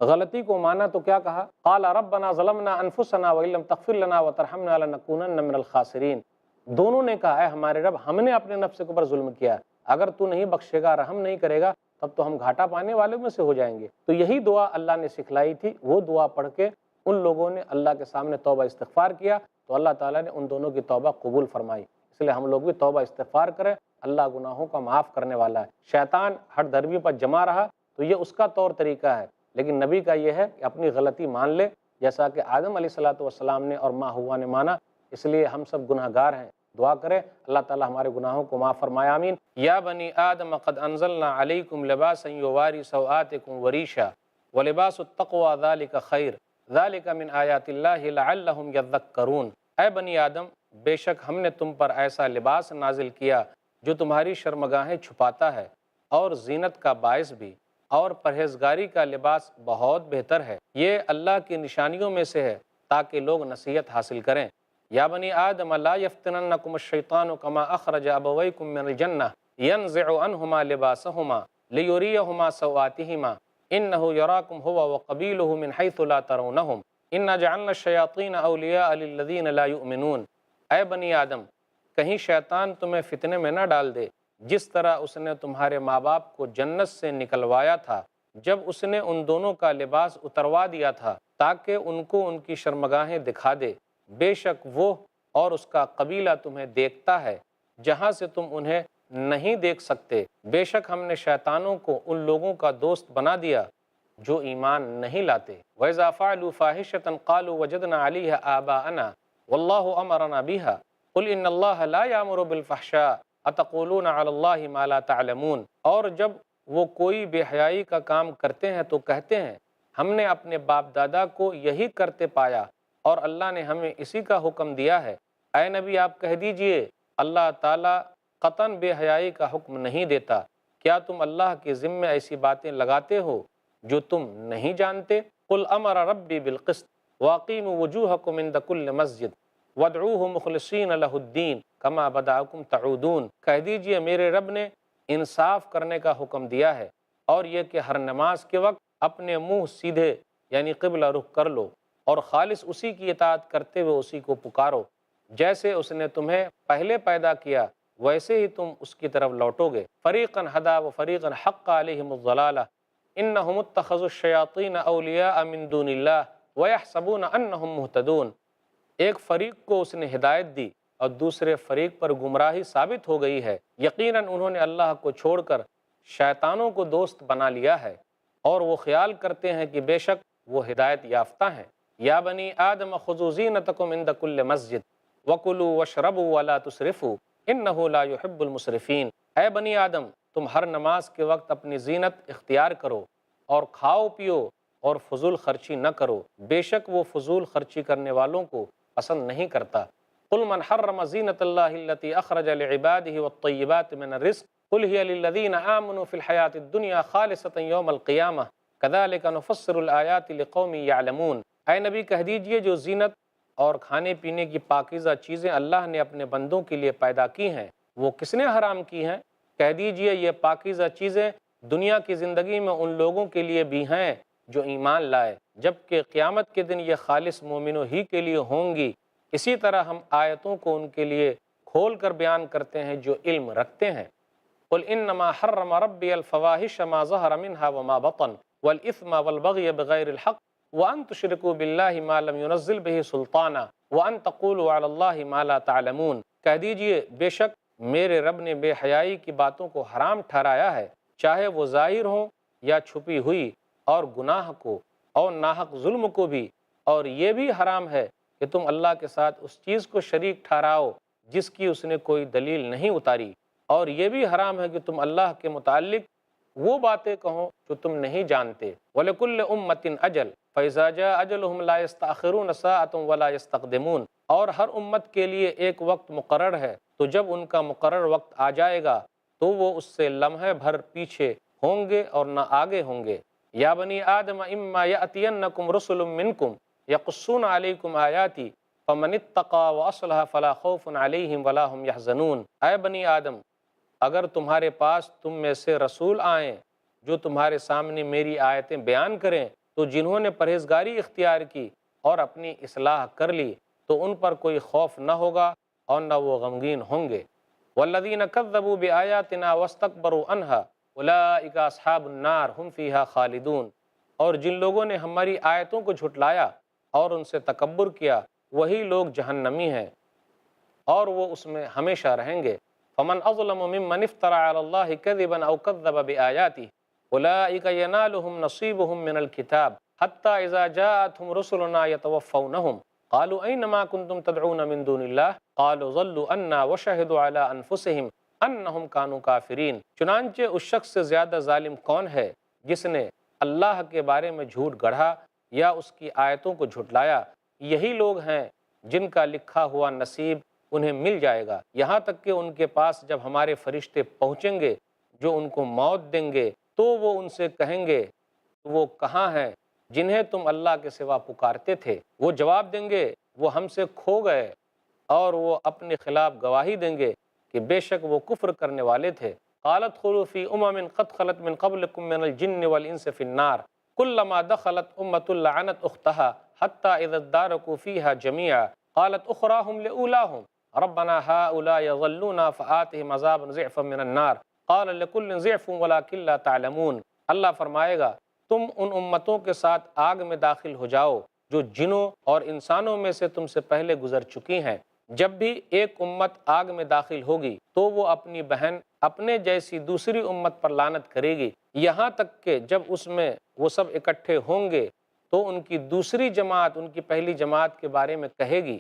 غلطی کو مانا تو کیا کہا؟ قال ربنا ظلمنا انفسنا وان لم تغفر لنا وترحمنا لنکونن من الخاسرین، دونوں نے کہا اے ہمارے رب ہم نے اپنے نفس کے اوپر ظلم کیا، اگر تو نہیں بخشے گا، رحم نہیں کرے گا، تب تو ہم گھاٹا پانے والوں میں سے ہو جائیں گے۔ تو یہی دعا اللہ نے سکھلائی تھی، وہ دعا پڑھ کے ان لوگوں نے اللہ کے سامنے توبہ استغفار کیا تو اللہ تعالیٰ نے ان دونوں کی توبہ قبول فرمائی۔ اس لیے ہم لوگ بھی توبہ استغفار کریں، اللہ گناہوں کا معاف کرنے والا ہے۔ شیطان ہر دھرمی پر جمع رہا تو یہ اس کا طور طریقہ ہے، لیکن نبی کا یہ ہے کہ اپنی غلطی مان لے، جیسا کہ آدم علیہ السلام نے اور ماں حوا نے مانا۔ اس لیے ہم سب گناہ گار ہیں، دعا کریں اللہ تعالی ہمارے گناہوں کو معاف فرمائے، آمین۔ یا بنی آدم قد انزلنا علیکم لباسا یواری سوآتکم وریشا ولباس التقوی ذالک خیر ذالک من آیات اللہ لعلہم یذکرون، اے بنی آدم بے شک ہم نے تم پر ایسا لباس نازل کیا جو تمہاری شرمگاہیں چھپاتا ہے اور زینت کا باعث بھی، اور پرہیزگاری کا لباس بہت بہتر ہے، یہ اللہ کی نشانیوں میں سے ہے تاکہ لوگ نصیحت حاصل کریں۔ یا بنی آدم لا یفتننکم الشیطان کما اخرج ابویکم من الجنہ ینزع عنہما لباسہما لیریہما سوآتہما انہ یراکم هو وقبیلہ من حیث لا ترونہم انا جعلنا الشیاطین اولیاء للذین لا یؤمنون، اے بنی آدم کہیں شیطان تمہیں فتنے میں نہ ڈال دے جس طرح اس نے تمہارے ماں باپ کو جنت سے نکلوایا تھا جب اس نے ان دونوں کا لباس اتروا دیا تھا تاکہ ان کو ان کی شرمگاہیں دکھا دے، بے شک وہ اور اس کا قبیلہ تمہیں دیکھتا ہے جہاں سے تم انہیں نہیں دیکھ سکتے، بے شک ہم نے شیطانوں کو ان لوگوں کا دوست بنا دیا جو ایمان نہیں لاتے۔ وَإِذَا فَعَلُوا فَاحِشَةً قَالُوا وَجَدْنَا عَلَيْهَا آبَاءَنَا وَاللَّهُ أَمَرَنَا بِهَا قُلْ إِنَّ اللَّهَ لَا يَأْمُرُ بِالْفَحْشَاءِ أَتَقُولُونَ عَلَى اللَّهِ مَا لَا تَعْلَمُونَ، اور جب وہ کوئی بے حیائی کا کام کرتے ہیں تو کہتے ہیں ہم نے اپنے باپ دادا کو یہی کرتے پایا اور اللہ نے ہمیں اسی کا حکم دیا ہے۔ اے نبی آپ کہہ دیجئے اللہ تعالیٰ قطعاً بے حیائی کا حکم نہیں دیتا۔ کیا تم اللہ کے ذمے ایسی باتیں لگاتے ہو جو تم نہیں جانتے؟ قل امر ربی بالقسط واقیموا وجوہکم عند کل مسجد وادعوہ مخلصین لہ الدین کما بدأکم تعودون۔ کہہ دیجئے میرے رب نے انصاف کرنے کا حکم دیا ہے، اور یہ کہ ہر نماز کے وقت اپنے منہ سیدھے یعنی قبلہ رخ کر لو، اور خالص اسی کی اطاعت کرتے ہوئے اسی کو پکارو، جیسے اس نے تمہیں پہلے پیدا کیا ویسے ہی تم اس کی طرف لوٹو گے۔ فریقاً ہدا و فریقاً حق علیہم الضلالہ انہم اتخذوا الشیاطین اولیاء من دون اللہ ویحسبون انہم مہتدون۔ ایک فریق کو اس نے ہدایت دی اور دوسرے فریق پر گمراہی ثابت ہو گئی ہے۔ یقیناً انہوں نے اللہ کو چھوڑ کر شیطانوں کو دوست بنا لیا ہے، اور وہ خیال کرتے ہیں کہ بے شک وہ ہدایت یافتہ ہیں۔ یا بنی آدم خذوا زینتکم عند کل مسجد وکلوا واشربوا ولا تسرفوا انہ لا یحب المسرفین۔ اے بنی آدم، تم ہر نماز کے وقت اپنی زینت اختیار کرو اور کھاؤ پیو اور فضول خرچی نہ کرو، بے شک وہ فضول خرچی کرنے والوں کو پسند نہیں کرتا۔ قل من حرم زینت اللہ التی اخرج لعبادہ والطیبات من الرزق قل ہی للذین آمنوا فی الحیاۃ الدنیا خالصۃ یوم القیامہ کذالک نفصل الآیات لقوم یعلمون۔ اے نبی کہہ دیجئے جو زینت اور کھانے پینے کی پاکیزہ چیزیں اللہ نے اپنے بندوں کے لیے پیدا کی ہیں وہ کس نے حرام کی ہیں؟ کہہ دیجئے یہ پاکیزہ چیزیں دنیا کی زندگی میں ان لوگوں کے لیے بھی ہیں جو ایمان لائے، جبکہ قیامت کے دن یہ خالص مومنوں ہی کے لیے ہوں گی۔ اسی طرح ہم آیتوں کو ان کے لیے کھول کر بیان کرتے ہیں جو علم رکھتے ہیں۔ قل انما حرم ربی الفواحش ما ظہر منها وما بطن والاثم والبغی بغیر الحق وان تشرکوا باللہ ما لم ينزل به سلطانا وان تقولوا علی اللہ ما لا تعلمون۔ کہہ دیجئے بے شک میرے رب نے بے حیائی کی باتوں کو حرام ٹھہرایا ہے، چاہے وہ ظاہر ہوں یا چھپی ہوئی، اور گناہ کو اور ناحق ظلم کو بھی، اور یہ بھی حرام ہے کہ تم اللہ کے ساتھ اس چیز کو شریک ٹھہراؤ جس کی اس نے کوئی دلیل نہیں اتاری، اور یہ بھی حرام ہے کہ تم اللہ کے متعلق وہ باتیں کہو جو تم نہیں جانتے۔ وَلِكُلِّ أُمَّةٍ أَجَلٌ فَإِذَا جَاءَ أَجَلُهُمْ لَا يَسْتَأْخِرُونَ سَاعَةً وَلَا يَسْتَقْدِمُونَ۔ اور ہر امت کے لیے ایک وقت مقرر ہے، تو جب ان کا مقرر وقت آ جائے گا تو وہ اس سے لمحے بھر پیچھے ہوں گے اور نہ آگے ہوں گے۔ یا بنی آدم اما یأتینکم رسل منکم یقصون علیکم آیاتی فمن اتقی واصلح فلا خوف علیہم ولا هم یحزنون۔ اے بنی آدم، اگر تمہارے پاس تم میں سے رسول آئیں جو تمہارے سامنے میری آیتیں بیان کریں، تو جنہوں نے پرہیزگاری اختیار کی اور اپنی اصلاح کر لی تو ان پر کوئی خوف نہ ہوگا اور نہ وہ غمگین ہوں گے۔ والذین کذبوا بآیاتنا واستکبروا عنہا اولئک اصحاب النار ہم فیہا خالدون۔ اور جن لوگوں نے ہماری آیتوں کو جھٹلایا اور ان سے تکبر کیا وہی لوگ جہنمی ہیں اور وہ اس میں ہمیشہ رہیں گے۔ فمن اظلم ممن افترى على الله كذبا او كذب بآیاته اولئک ینالهم نصیبهم من الکتاب حتی اذا جاءتهم رسلنا یتوفونهم قالوا این ما کنتم تدعون من دون اللہ قالوا ضلوا عنا وشهدوا على انفسهم انہم كانوا کافرین۔ چنانچہ اس شخص سے زیادہ ظالم کون ہے جس نے اللہ کے بارے میں جھوٹ گڑھا یا اس کی آیتوں کو جھٹلایا؟ یہی لوگ ہیں جن کا لکھا ہوا نصیب انہیں مل جائے گا، یہاں تک کہ ان کے پاس جب ہمارے فرشتے پہنچیں گے جو ان کو موت دیں گے تو وہ ان سے کہیں گے وہ کہاں ہیں جنہیں تم اللہ کے سوا پکارتے تھے؟ وہ جواب دیں گے وہ ہم سے کھو گئے، اور وہ اپنے خلاف گواہی دیں گے کہ بے شک وہ کفر کرنے والے تھے۔ قالت خلوا فی امم قد خلت من قبلکم من الجن والانس فی النار کلما دخلت امۃ لعنت اختها حتی اذا ادارکوا فیہا جمیعا قالت اخراہم لأولاہم ربنا هؤلاء يضلونا فآتهم عذابا ضعفا من النار قال لكل ضعف ولكن لا تعلمون۔ اللہ فرمائے گا تم ان امتوں کے ساتھ آگ میں داخل ہو جاؤ جو جنوں اور انسانوں میں سے تم سے پہلے گزر چکی ہیں۔ جب بھی ایک امت آگ میں داخل ہوگی تو وہ اپنی بہن اپنے جیسی دوسری امت پر لعنت کرے گی، یہاں تک کہ جب اس میں وہ سب اکٹھے ہوں گے تو ان کی دوسری جماعت ان کی پہلی جماعت کے بارے میں کہے گی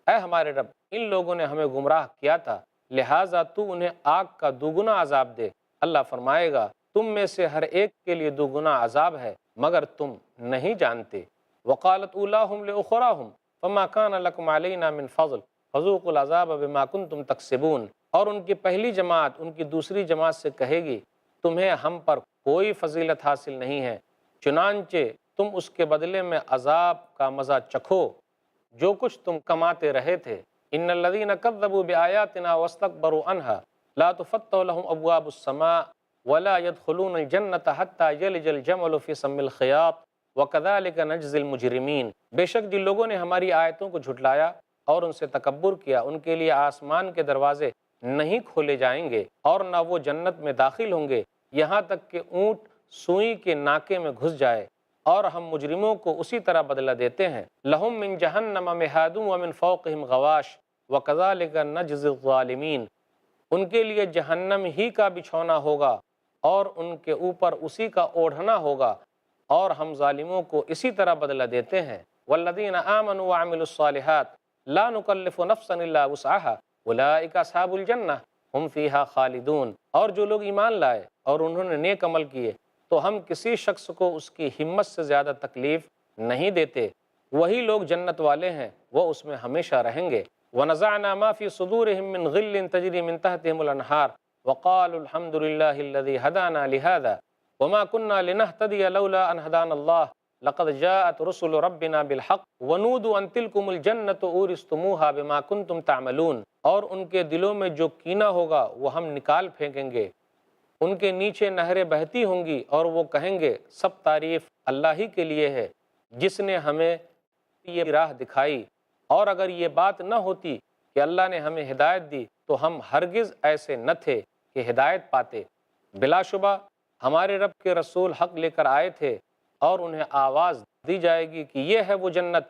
اے ہمارے رب، ان لوگوں نے ہمیں گمراہ کیا تھا، لہٰذا تو انہیں آگ کا دوگنا عذاب دے۔ اللہ فرمائے گا تم میں سے ہر ایک کے لیے دوگنا عذاب ہے مگر تم نہیں جانتے۔ وقالت اولاہم لاخراہم فما کان لکم علینا من فضل فذوقوا العذاب بما کنتم تکسبون، اور ان کی پہلی جماعت ان کی دوسری جماعت سے کہے گی تمہیں ہم پر کوئی فضیلت حاصل نہیں ہے، چنانچہ تم اس کے بدلے میں عذاب کا مزہ چکھو جو کچھ تم کماتے رہے تھے۔ ان الذین کذبوا بآیاتنا واستکبروا عنہا لا تفتح لهم ابواب السماء ولا يدخلون الجنة حتى یلج الجمل فی سم الخیاط وکذلک نجزی المجرمین۔ بے شک جن لوگوں نے ہماری آیتوں کو جھٹلایا اور ان سے تکبر کیا، ان کے لیے آسمان کے دروازے نہیں کھولے جائیں گے اور نہ وہ جنت میں داخل ہوں گے یہاں تک کہ اونٹ سوئی کے ناکے میں گھس جائے، اور ہم مجرموں کو اسی طرح بدلہ دیتے ہیں۔ لہم من جہنم مہاد ومن فوقہم غواش وکذالک نجزی الظالمین، ان کے لیے جہنم ہی کا بچھونا ہوگا اور ان کے اوپر اسی کا اوڑھنا ہوگا، اور ہم ظالموں کو اسی طرح بدلہ دیتے ہیں۔ والذین آمنوا وعملوا الصالحات لا نکلف نفسا الا وسعها اولئک اصحاب الجنہ ہم فیہا خالدون، اور جو لوگ ایمان لائے اور انہوں نے نیک عمل کیے تو ہم کسی شخص کو اس کی ہمت سے زیادہ تکلیف نہیں دیتے، وہی لوگ جنت والے ہیں، وہ اس میں ہمیشہ رہیں گے۔ وَنَزَعْنَا مَا فِي صُدُورِهِم مِّن غِلٍّ تَجْرِي مِن تَحْتِهِمُ الْأَنْهَارُ وَقَالُوا الْحَمْدُ لِلَّهِ الَّذِي هَدَانَا لِهَذَا وَمَا كُنَّا لِنَهْتَدِيَ لَوْلَا أَنْ هَدَانَا اللَّهُ لَقَدْ جَاءَتْ رُسُلُ رَبِّنَا بِالْحَقِّ وَنُودُوا أَن تِلْكُمُ الْجَنَّةُ أُورِثْتُمُوهَا بِمَا كُنتُمْ تَعْمَلُونَ، اور ان کے دلوں میں جو کینہ ہوگا وہ ہم نکال پھینکیں گے، ان کے نیچے نہریں بہتی ہوں گی اور وہ کہیں گے سب تعریف اللہ ہی کے لیے ہے جس نے ہمیں یہ راہ دکھائی، اور اگر یہ بات نہ ہوتی کہ اللہ نے ہمیں ہدایت دی تو ہم ہرگز ایسے نہ تھے کہ ہدایت پاتے۔ بلا شبہ ہمارے رب کے رسول حق لے کر آئے تھے اور انہیں آواز دی جائے گی کہ یہ ہے وہ جنت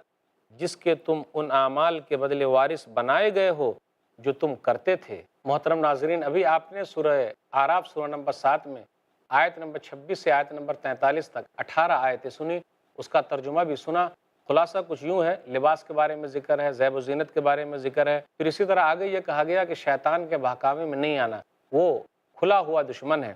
جس کے تم ان اعمال کے بدلے وارث بنائے گئے ہو جو تم کرتے تھے۔ محترم ناظرین، ابھی آپ نے سورہ اعراف سورہ نمبر 7 میں آیت نمبر 26 سے آیت نمبر 43 تک 18 آیتیں سنی، اس کا ترجمہ بھی سنا۔ خلاصہ کچھ یوں ہے، لباس کے بارے میں ذکر ہے، زیب و زینت کے بارے میں ذکر ہے، پھر اسی طرح آگے یہ کہا گیا کہ شیطان کے بہکاوے میں نہیں آنا، وہ کھلا ہوا دشمن ہے۔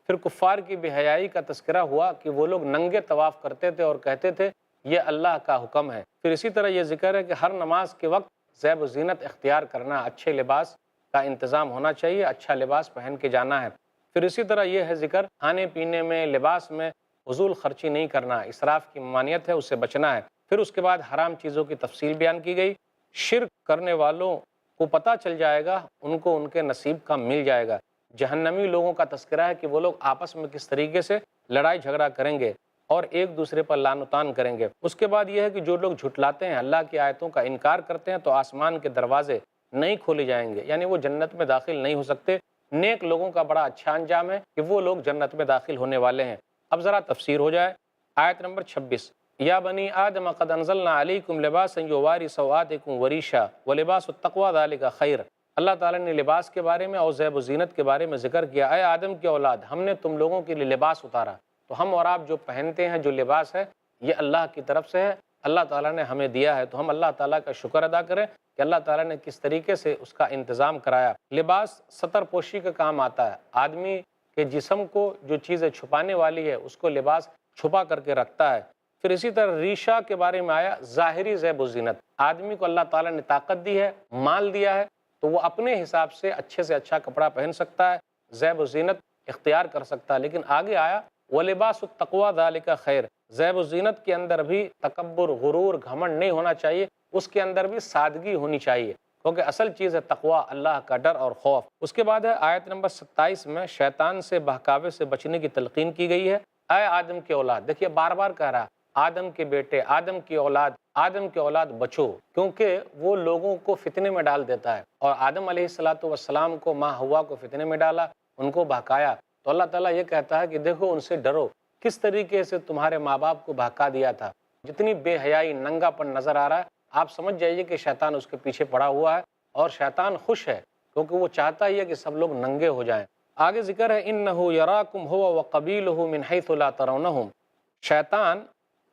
پھر کفار کی بے حیائی کا تذکرہ ہوا کہ وہ لوگ ننگے طواف کرتے تھے اور کہتے تھے یہ اللہ کا حکم ہے۔ پھر اسی طرح یہ ذکر ہے کہ ہر نماز کے وقت زیب و زینت اختیار کرنا، اچھے لباس کا انتظام ہونا چاہیے، اچھا لباس پہن کے جانا ہے۔ پھر اسی طرح یہ ہے ذکر کھانے پینے میں، لباس میں فضول خرچی نہیں کرنا، اسراف کی ممانعت ہے، اس سے بچنا ہے۔ پھر اس کے بعد حرام چیزوں کی تفصیل بیان کی گئی، شرک کرنے والوں کو پتہ چل جائے گا، ان کو ان کے نصیب کا مل جائے گا۔ جہنمی لوگوں کا تذکرہ ہے کہ وہ لوگ آپس میں کس طریقے سے لڑائی جھگڑا کریں گے اور ایک دوسرے پر لعن و طعن کریں گے۔ اس کے بعد یہ ہے کہ جو لوگ جھٹلاتے ہیں، اللہ کی آیتوں کا انکار کرتے ہیں، تو آسمان کے دروازے نہیں کھولے جائیں گے، یعنی وہ جنت میں داخل نہیں ہو سکتے۔ نیک لوگوں کا بڑا اچھا انجام ہے کہ وہ لوگ جنت میں داخل ہونے والے ہیں۔ اب ذرا تفسیر ہو جائے۔ آیت نمبر 26، یا بنی آدم قد انزلنا علیکم لباسا یواری سوآتکم وریشا ولباس التقوی ذلک خیر۔ اللہ تعالیٰ نے لباس کے بارے میں اور زیب و زینت کے بارے میں ذکر کیا۔ اے آدم کی اولاد، ہم نے تم لوگوں کے لیے لباس اتارا، تو ہم اور آپ جو پہنتے ہیں، جو لباس ہے، یہ اللہ کی طرف سے ہے، اللہ تعالیٰ نے ہمیں دیا ہے، تو ہم اللہ تعالیٰ کا شکر ادا کریں کہ اللہ تعالیٰ نے کس طریقے سے اس کا انتظام کرایا۔ لباس ستر پوشی کا کام آتا ہے، آدمی کے جسم کو جو چیزیں چھپانے والی ہے اس کو لباس چھپا کر کے رکھتا ہے۔ پھر اسی طرح ریشہ کے بارے میں آیا، ظاہری زیب و زینت۔ آدمی کو اللہ تعالیٰ نے طاقت دی ہے، مال دیا ہے، تو وہ اپنے حساب سے اچھا کپڑا پہن سکتا ہے، زیب و زینت اختیار کر سکتا ہے۔ لیکن آگے آیا وَلِبَاسُ التَّقْوَىٰ ذَلِكَ خیر، زیب و زینت کے اندر بھی تکبر، غرور، گھمنڈ نہیں ہونا چاہیے، اس کے اندر بھی سادگی ہونی چاہیے، کیونکہ اصل چیز ہے تقویٰ، اللہ کا ڈر اور خوف۔ اس کے بعد ہے آیت نمبر 27 میں شیطان سے بہکاوے سے بچنے کی تلقین کی گئی ہے۔ اے آدم کی اولاد، دیکھیے بار بار کہہ رہا، آدم کے بیٹے، آدم کی اولاد، آدم کی اولاد بچو، کیونکہ وہ لوگوں کو فتنے میں ڈال دیتا ہے، اور آدم علیہ السلام کو، ماں حوا کو فتنے میں ڈالا، ان کو بہکایا، تو اللہ تعالیٰ یہ کہتا ہے کہ دیکھو ان سے ڈرو، کس طریقے سے تمہارے ماں باپ کو بہکا دیا تھا، جتنی بے حیائی، ننگا پن نظر آ رہا ہے، آپ سمجھ جائیے کہ شیطان اس کے پیچھے پڑا ہوا ہے، اور شیطان خوش ہے کیونکہ وہ چاہتا ہی ہے کہ سب لوگ ننگے ہو جائیں۔ آگے ذکر ہے انہ یراکم هو وقبیلہ من حیث لا ترونہم، شیطان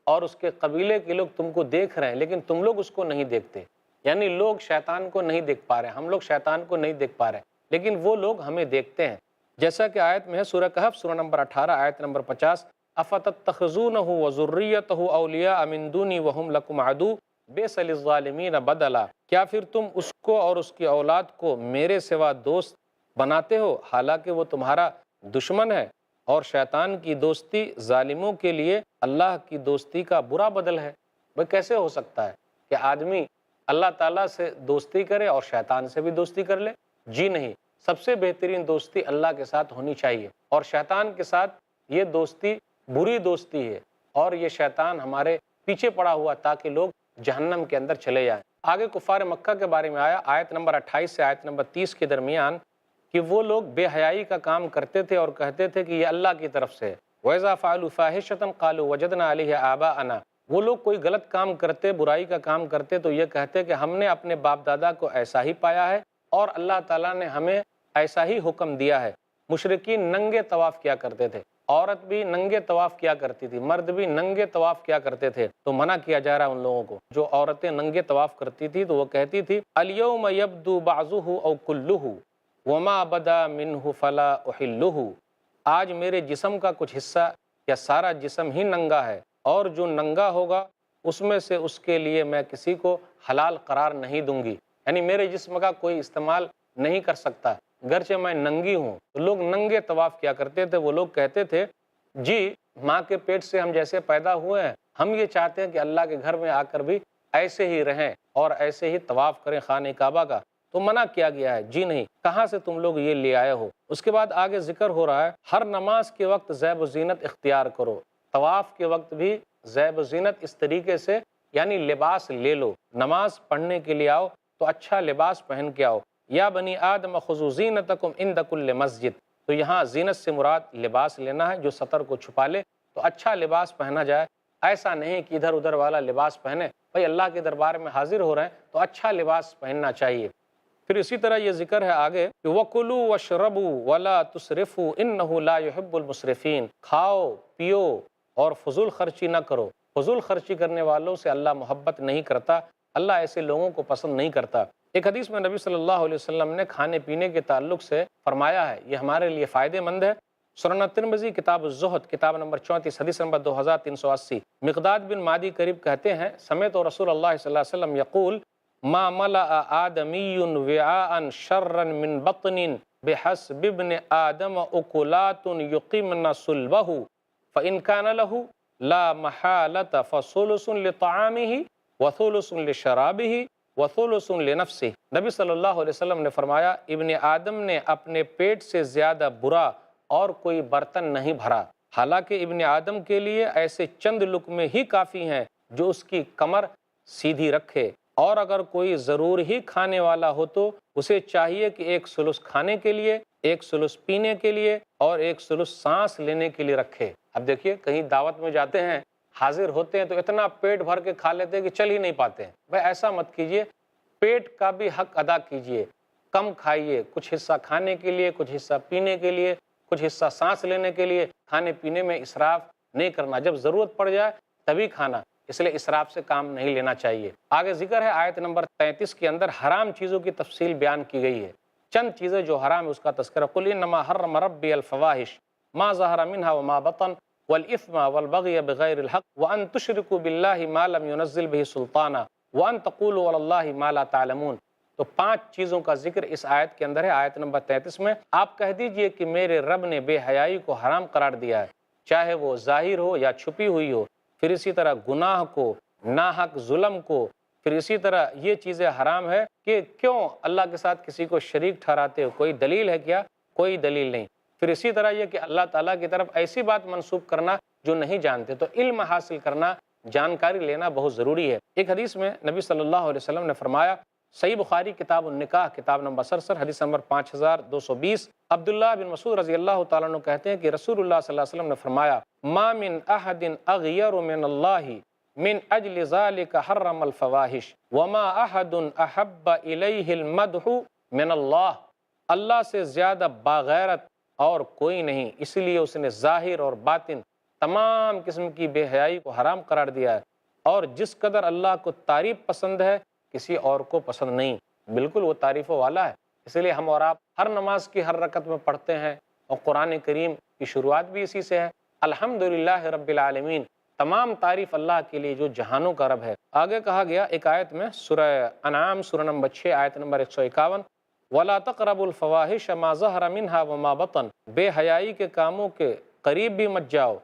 اور اس کے قبیلے کے لوگ تم کو دیکھ رہے ہیں لیکن تم لوگ اس کو نہیں دیکھتے، یعنی لوگ شیطان کو نہیں دیکھ پا رہے، ہم لوگ شیطان کو نہیں دیکھ پا رہے، لیکن وہ لوگ ہمیں دیکھتے ہیں۔ جیسا کہ آیت میں ہے سورہ کہف سورہ نمبر 18 آیت نمبر 50، افتتخذونہ وذریتہ اولیاء من دونی وہم لکم عدو بیس للظالمین بدلا، کیا پھر تم اس کو اور اس کی اولاد کو میرے سوا دوست بناتے ہو حالانکہ وہ تمہارا دشمن ہے، اور شیطان کی دوستی ظالموں کے لیے اللہ کی دوستی کا برا بدل ہے۔ بھئی کیسے ہو سکتا ہے کہ آدمی اللہ تعالیٰ سے دوستی کرے اور شیطان سے بھی دوستی کر لے؟ جی نہیں، سب سے بہترین دوستی اللہ کے ساتھ ہونی چاہیے، اور شیطان کے ساتھ یہ دوستی بری دوستی ہے، اور یہ شیطان ہمارے پیچھے پڑا ہوا تاکہ لوگ جہنم کے اندر چلے جائیں۔ آگے کفار مکہ کے بارے میں آیا آیت نمبر 28 سے آیت نمبر 30 کے درمیان کہ وہ لوگ بے حیائی کا کام کرتے تھے اور کہتے تھے کہ یہ اللہ کی طرف سے ہے۔ وَإِذَا فَعَلُوا فَاحِشَةً قَالُوا وَجَدْنَا عَلَيْهَا آبَاءَنَا، وہ لوگ کوئی غلط کام کرتے، برائی کا کام کرتے تو یہ کہتے کہ ہم نے اپنے باپ دادا کو ایسا ہی پایا ہے اور اللہ تعالیٰ نے ہمیں ایسا ہی حکم دیا ہے۔ مشرکین ننگے طواف کیا کرتے تھے، عورت بھی ننگے طواف کیا کرتی تھی، مرد بھی ننگے طواف کیا کرتے تھے، تو منع کیا جا رہا ہے ان لوگوں کو۔ جو عورتیں ننگے طواف کرتی تھی تو وہ کہتی تھی اليوم يبدو بعضه او كله وما بدا منه فلا احله، آج میرے جسم کا کچھ حصہ یا سارا جسم ہی ننگا ہے، اور جو ننگا ہوگا اس میں سے اس کے لیے میں کسی کو حلال قرار نہیں دوں گی، یعنی میرے جسم کا کوئی استعمال نہیں کر سکتا گرچہ میں ننگی ہوں۔ تو لوگ ننگے طواف کیا کرتے تھے۔ وہ لوگ کہتے تھے جی ماں کے پیٹ سے ہم جیسے پیدا ہوئے ہیں، ہم یہ چاہتے ہیں کہ اللہ کے گھر میں آ کر بھی ایسے ہی رہیں اور ایسے ہی طواف کریں خانہ کعبہ کا، تو منع کیا گیا ہے۔ جی نہیں، کہاں سے تم لوگ یہ لے آئے ہو؟ اس کے بعد آگے ذکر ہو رہا ہے ہر نماز کے وقت زیب و زینت اختیار کرو، طواف کے وقت بھی زیب و زینت اس طریقے سے یعنی لباس لے لو، نماز پڑھنے کے لیے آؤ تو اچھا لباس پہن کے آؤ۔ یا بنی آدم خذوا زینتکم عند کل مسجد، تو یہاں زینت سے مراد لباس لینا ہے جو سطر کو چھپا لے، تو اچھا لباس پہنا جائے، ایسا نہیں کہ ادھر ادھر والا لباس پہنے۔ بھئی اللہ کے دربار میں حاضر ہو رہے ہیں تو اچھا لباس پہننا چاہیے۔ پھر اسی طرح یہ ذکر ہے آگے کہ وَكُلُوا وَاشْرَبُوا وَلَا تُسْرِفُوا إِنَّهُ لَا يُحِبُّ الْمُسْرِفِينَ، کھاؤ پیو اور فضول خرچی نہ کرو، فضول خرچی کرنے والوں سے اللہ محبت نہیں کرتا، اللہ ایسے لوگوں کو پسند نہیں کرتا۔ ایک حدیث میں نبی صلی اللہ علیہ وسلم نے کھانے پینے کے تعلق سے فرمایا ہے، یہ ہمارے لیے فائدہ مند ہے۔ سنن ترمذی کتاب الزہد کتاب نمبر 34 حدیث نمبر 2380، مقداد بن مادی کریم کہتے ہیں سمعت رسول اللہ صلی اللہ علیہ وسلم یقول ما ملأ آدمی وعاء شرا من بطن بحسب ابن آدم اکلات یقمن صلبہ فإن كان له لا محالة فثلث لطعامه وثلث لشرابه وثلث لنفسه۔ نبی صلی اللہ علیہ وسلم نے فرمایا ابن آدم نے اپنے پیٹ سے زیادہ برا اور کوئی برتن نہیں بھرا، حالانکہ ابن آدم کے لیے ایسے چند لقمے ہی کافی ہیں جو اس کی کمر سیدھی رکھے، اور اگر کوئی ضرور ہی کھانے والا ہو تو اسے چاہیے کہ ایک ثلث کھانے کے لیے، ایک ثلث پینے کے لیے اور ایک ثلث سانس لینے کے لیے رکھے۔ اب دیکھیے کہیں دعوت میں جاتے ہیں، حاضر ہوتے ہیں تو اتنا پیٹ بھر کے کھا لیتے ہیں کہ چل ہی نہیں پاتے ہیں۔ بھائی ایسا مت کیجئے، پیٹ کا بھی حق ادا کیجئے، کم کھائیے، کچھ حصہ کھانے کے لیے، کچھ حصہ پینے کے لیے، کچھ حصہ سانس لینے کے لیے۔ کھانے پینے میں اسراف نہیں کرنا، جب ضرورت پڑ جائے تبھی کھانا، اس لیے اسراف سے کام نہیں لینا چاہیے۔ آگے ذکر ہے آیت نمبر 33 کے اندر حرام چیزوں کی تفصیل بیان کی گئی ہے، چند چیزیں جو حرام ہے اس کا تذکرہ۔ قل انما حرم ربی الفواحش ما ظہر منها وما بطن والاثم والبغی بغیر الحق وان تشرکوا باللہ ما لم ينزل به سلطانا وان تقولوا علی اللہ ما لا تعلمون۔ تو 5 چیزوں کا ذکر اس آیت کے اندر ہے، آیت نمبر 33 میں۔ آپ کہہ دیجئے کہ میرے رب نے بے حیائی کو حرام قرار دیا ہے، چاہے وہ ظاہر ہو یا چھپی ہوئی ہو۔ پھر اسی طرح گناہ کو، ناحق ظلم کو، پھر اسی طرح یہ چیزیں حرام ہے کہ کیوں اللہ کے ساتھ کسی کو شریک ٹھہراتے ہو، کوئی دلیل ہے کیا؟ کوئی دلیل نہیں۔ پھر اسی طرح یہ کہ اللہ تعالیٰ کی طرف ایسی بات منسوب کرنا جو نہیں جانتے، تو علم حاصل کرنا، جانکاری لینا بہت ضروری ہے۔ ایک حدیث میں نبی صلی اللہ علیہ وسلم نے فرمایا، صحیح بخاری کتاب النکاح کتاب نمبر 67 حدیث نمبر 5220، عبداللہ بن مسعود رضی اللہ تعالیٰ عنہ کہتے ہیں کہ رسول اللہ صلی اللہ علیہ وسلم نے فرمایا ما من احد اغیر من اللہ من اجل ذلك حرم الفواحش وما احد احب الیہ المدح من اللہ، اللہ سے زیادہ باغیرت اور کوئی نہیں، اس لیے اس نے ظاہر اور باطن تمام قسم کی بے حیائی کو حرام قرار دیا ہے، اور جس قدر اللہ کو تعریف پسند ہے کسی اور کو پسند نہیں، بالکل وہ تعریفوں والا ہے۔ اس لیے ہم اور آپ ہر نماز کی ہر رکعت میں پڑھتے ہیں، اور قرآن کریم کی شروعات بھی اسی سے ہے، الحمدللہ رب العالمین، تمام تعریف اللہ کے لیے جو جہانوں کا رب ہے۔ آگے کہا گیا ایک آیت میں سورہ انعام سورہ نمبر 6 آیت نمبر 151، وَلَا تَقْرَبُوا الْفَوَاحِشَ مَا ظَهَرَ مِنْهَا وَمَا بَطَنَ، بے حیائی کے کاموں کے قریب بھی مت جاؤ،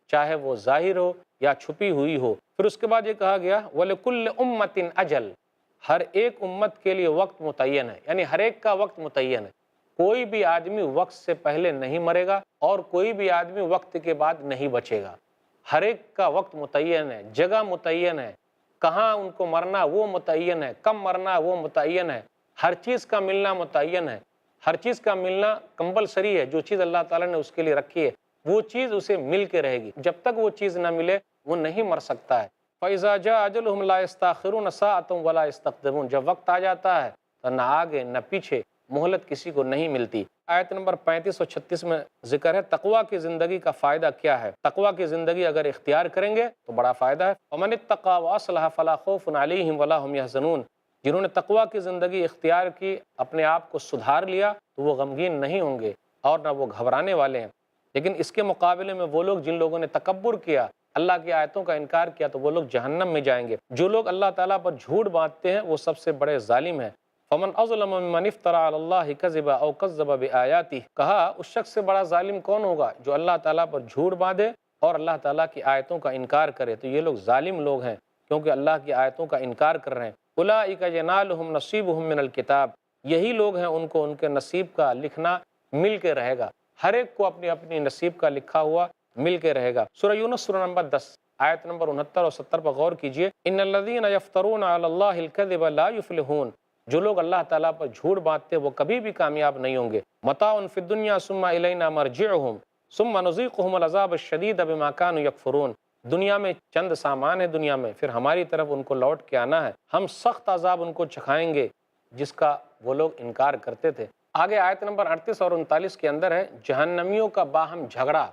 چاہے وہ ظاہر ہو یا چھپی ہوئی ہو۔ پھر اس کے بعد یہ کہا گیا وَلِكُلِّ أُمَّةٍ أَجَلٌ، ہر ایک امت کے لیے وقت متعین ہے، یعنی ہر ایک کا وقت متعین ہے۔ کوئی بھی آدمی وقت سے پہلے نہیں مرے گا اور کوئی بھی آدمی وقت کے بعد نہیں بچے گا۔ ہر ایک کا وقت متعین ہے، جگہ متعین ہے، کہاں ان کو مرنا وہ متعین ہے، کم مرنا وہ متعین ہے، ہر چیز کا ملنا متعین ہے، ہر چیز کا ملنا کمپلسری ہے۔ جو چیز اللہ تعالیٰ نے اس کے لیے رکھی ہے وہ چیز اسے مل کے رہے گی، جب تک وہ چیز نہ ملے وہ نہیں مر سکتا ہے۔ فَإِذَا جَاءَ أَجَلُهُمْ لَا يَسْتَأْخِرُونَ سَاعَةً وَلَا يَسْتَقْدِمُونَ، جب وقت آ جاتا ہے تو نہ آگے نہ پیچھے، مہلت کسی کو نہیں ملتی۔ آیت نمبر 35 اور 36 میں ذکر ہے تقویٰ کی زندگی کا فائدہ کیا ہے۔ تقویٰ کی زندگی اگر اختیار کریں گے تو بڑا فائدہ ہے۔ وَمَنِ اتَّقَىٰ وَأَصْلَحَ فَلَا خَوْفٌ عَلَيْهِمْ وَلَا هُمْ يَحْزَنُونَ، جنہوں نے تقویٰ کی زندگی اختیار کی، اپنے آپ کو سدھار لیا، تو وہ غمگین نہیں ہوں گے اور نہ وہ گھبرانے والے ہیں۔ لیکن اس کے مقابلے میں وہ لوگ جن لوگوں نے تکبر کیا، اللہ کی آیتوں کا انکار کیا، تو وہ لوگ جہنم میں جائیں گے۔ جو لوگ اللہ تعالیٰ پر جھوٹ باندھتے ہیں وہ سب سے بڑے ظالم ہیں۔ فمن اظلم ممن افترى على الله كذبا او كذب بآياته، کہا اس شخص سے بڑا ظالم کون ہوگا جو اللہ تعالیٰ پر جھوٹ باندھے اور اللہ تعالیٰ کی آیتوں کا انکار کرے۔ تو یہ لوگ ظالم لوگ ہیں کیونکہ اللہ کی آیتوں کا انکار کر رہے ہیں۔ اولئک ینالهم نصیبهم من الکتاب، یہی لوگ ہیں ان کو ان کے نصیب کا لکھنا مل کے رہے گا، ہر ایک کو اپنی اپنی نصیب کا لکھا ہوا مل کے رہے گا۔ سورہ یونس سورہ نمبر 10 آیت نمبر 69 اور 70 پر غور کیجئے، ان الذین یفترون علی اللہ الکذب لا یفلحون، جو لوگ اللہ تعالیٰ پر جھوٹ باندھتے وہ کبھی بھی کامیاب نہیں ہوں گے۔ متاع فی الدنیا ثم الینا مرجعہم ثم نذیقہم العذاب الشدید بما کانوا یکفرون، دنیا میں چند سامان ہے، دنیا میں پھر ہماری طرف ان کو لوٹ کے آنا ہے، ہم سخت عذاب ان کو چکھائیں گے جس کا وہ لوگ انکار کرتے تھے۔ آگے آیت نمبر 38 اور 39 کے اندر ہے جہنمیوں کا باہم جھگڑا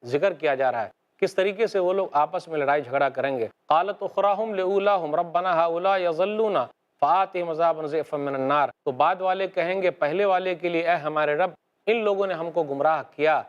ذکر کیا جا رہا ہے، کس طریقے سے وہ لوگ آپس میں لڑائی جھگڑا کریں گے۔ قالت اخراہم لاولاہم ربنا ہؤلاء یضلون فآتہم عذابا ضعفا من النار، تو بعد والے کہیں گے پہلے والے کے لیے، اے ہمارے رب ان لوگوں نے ہم کو گمراہ کیا،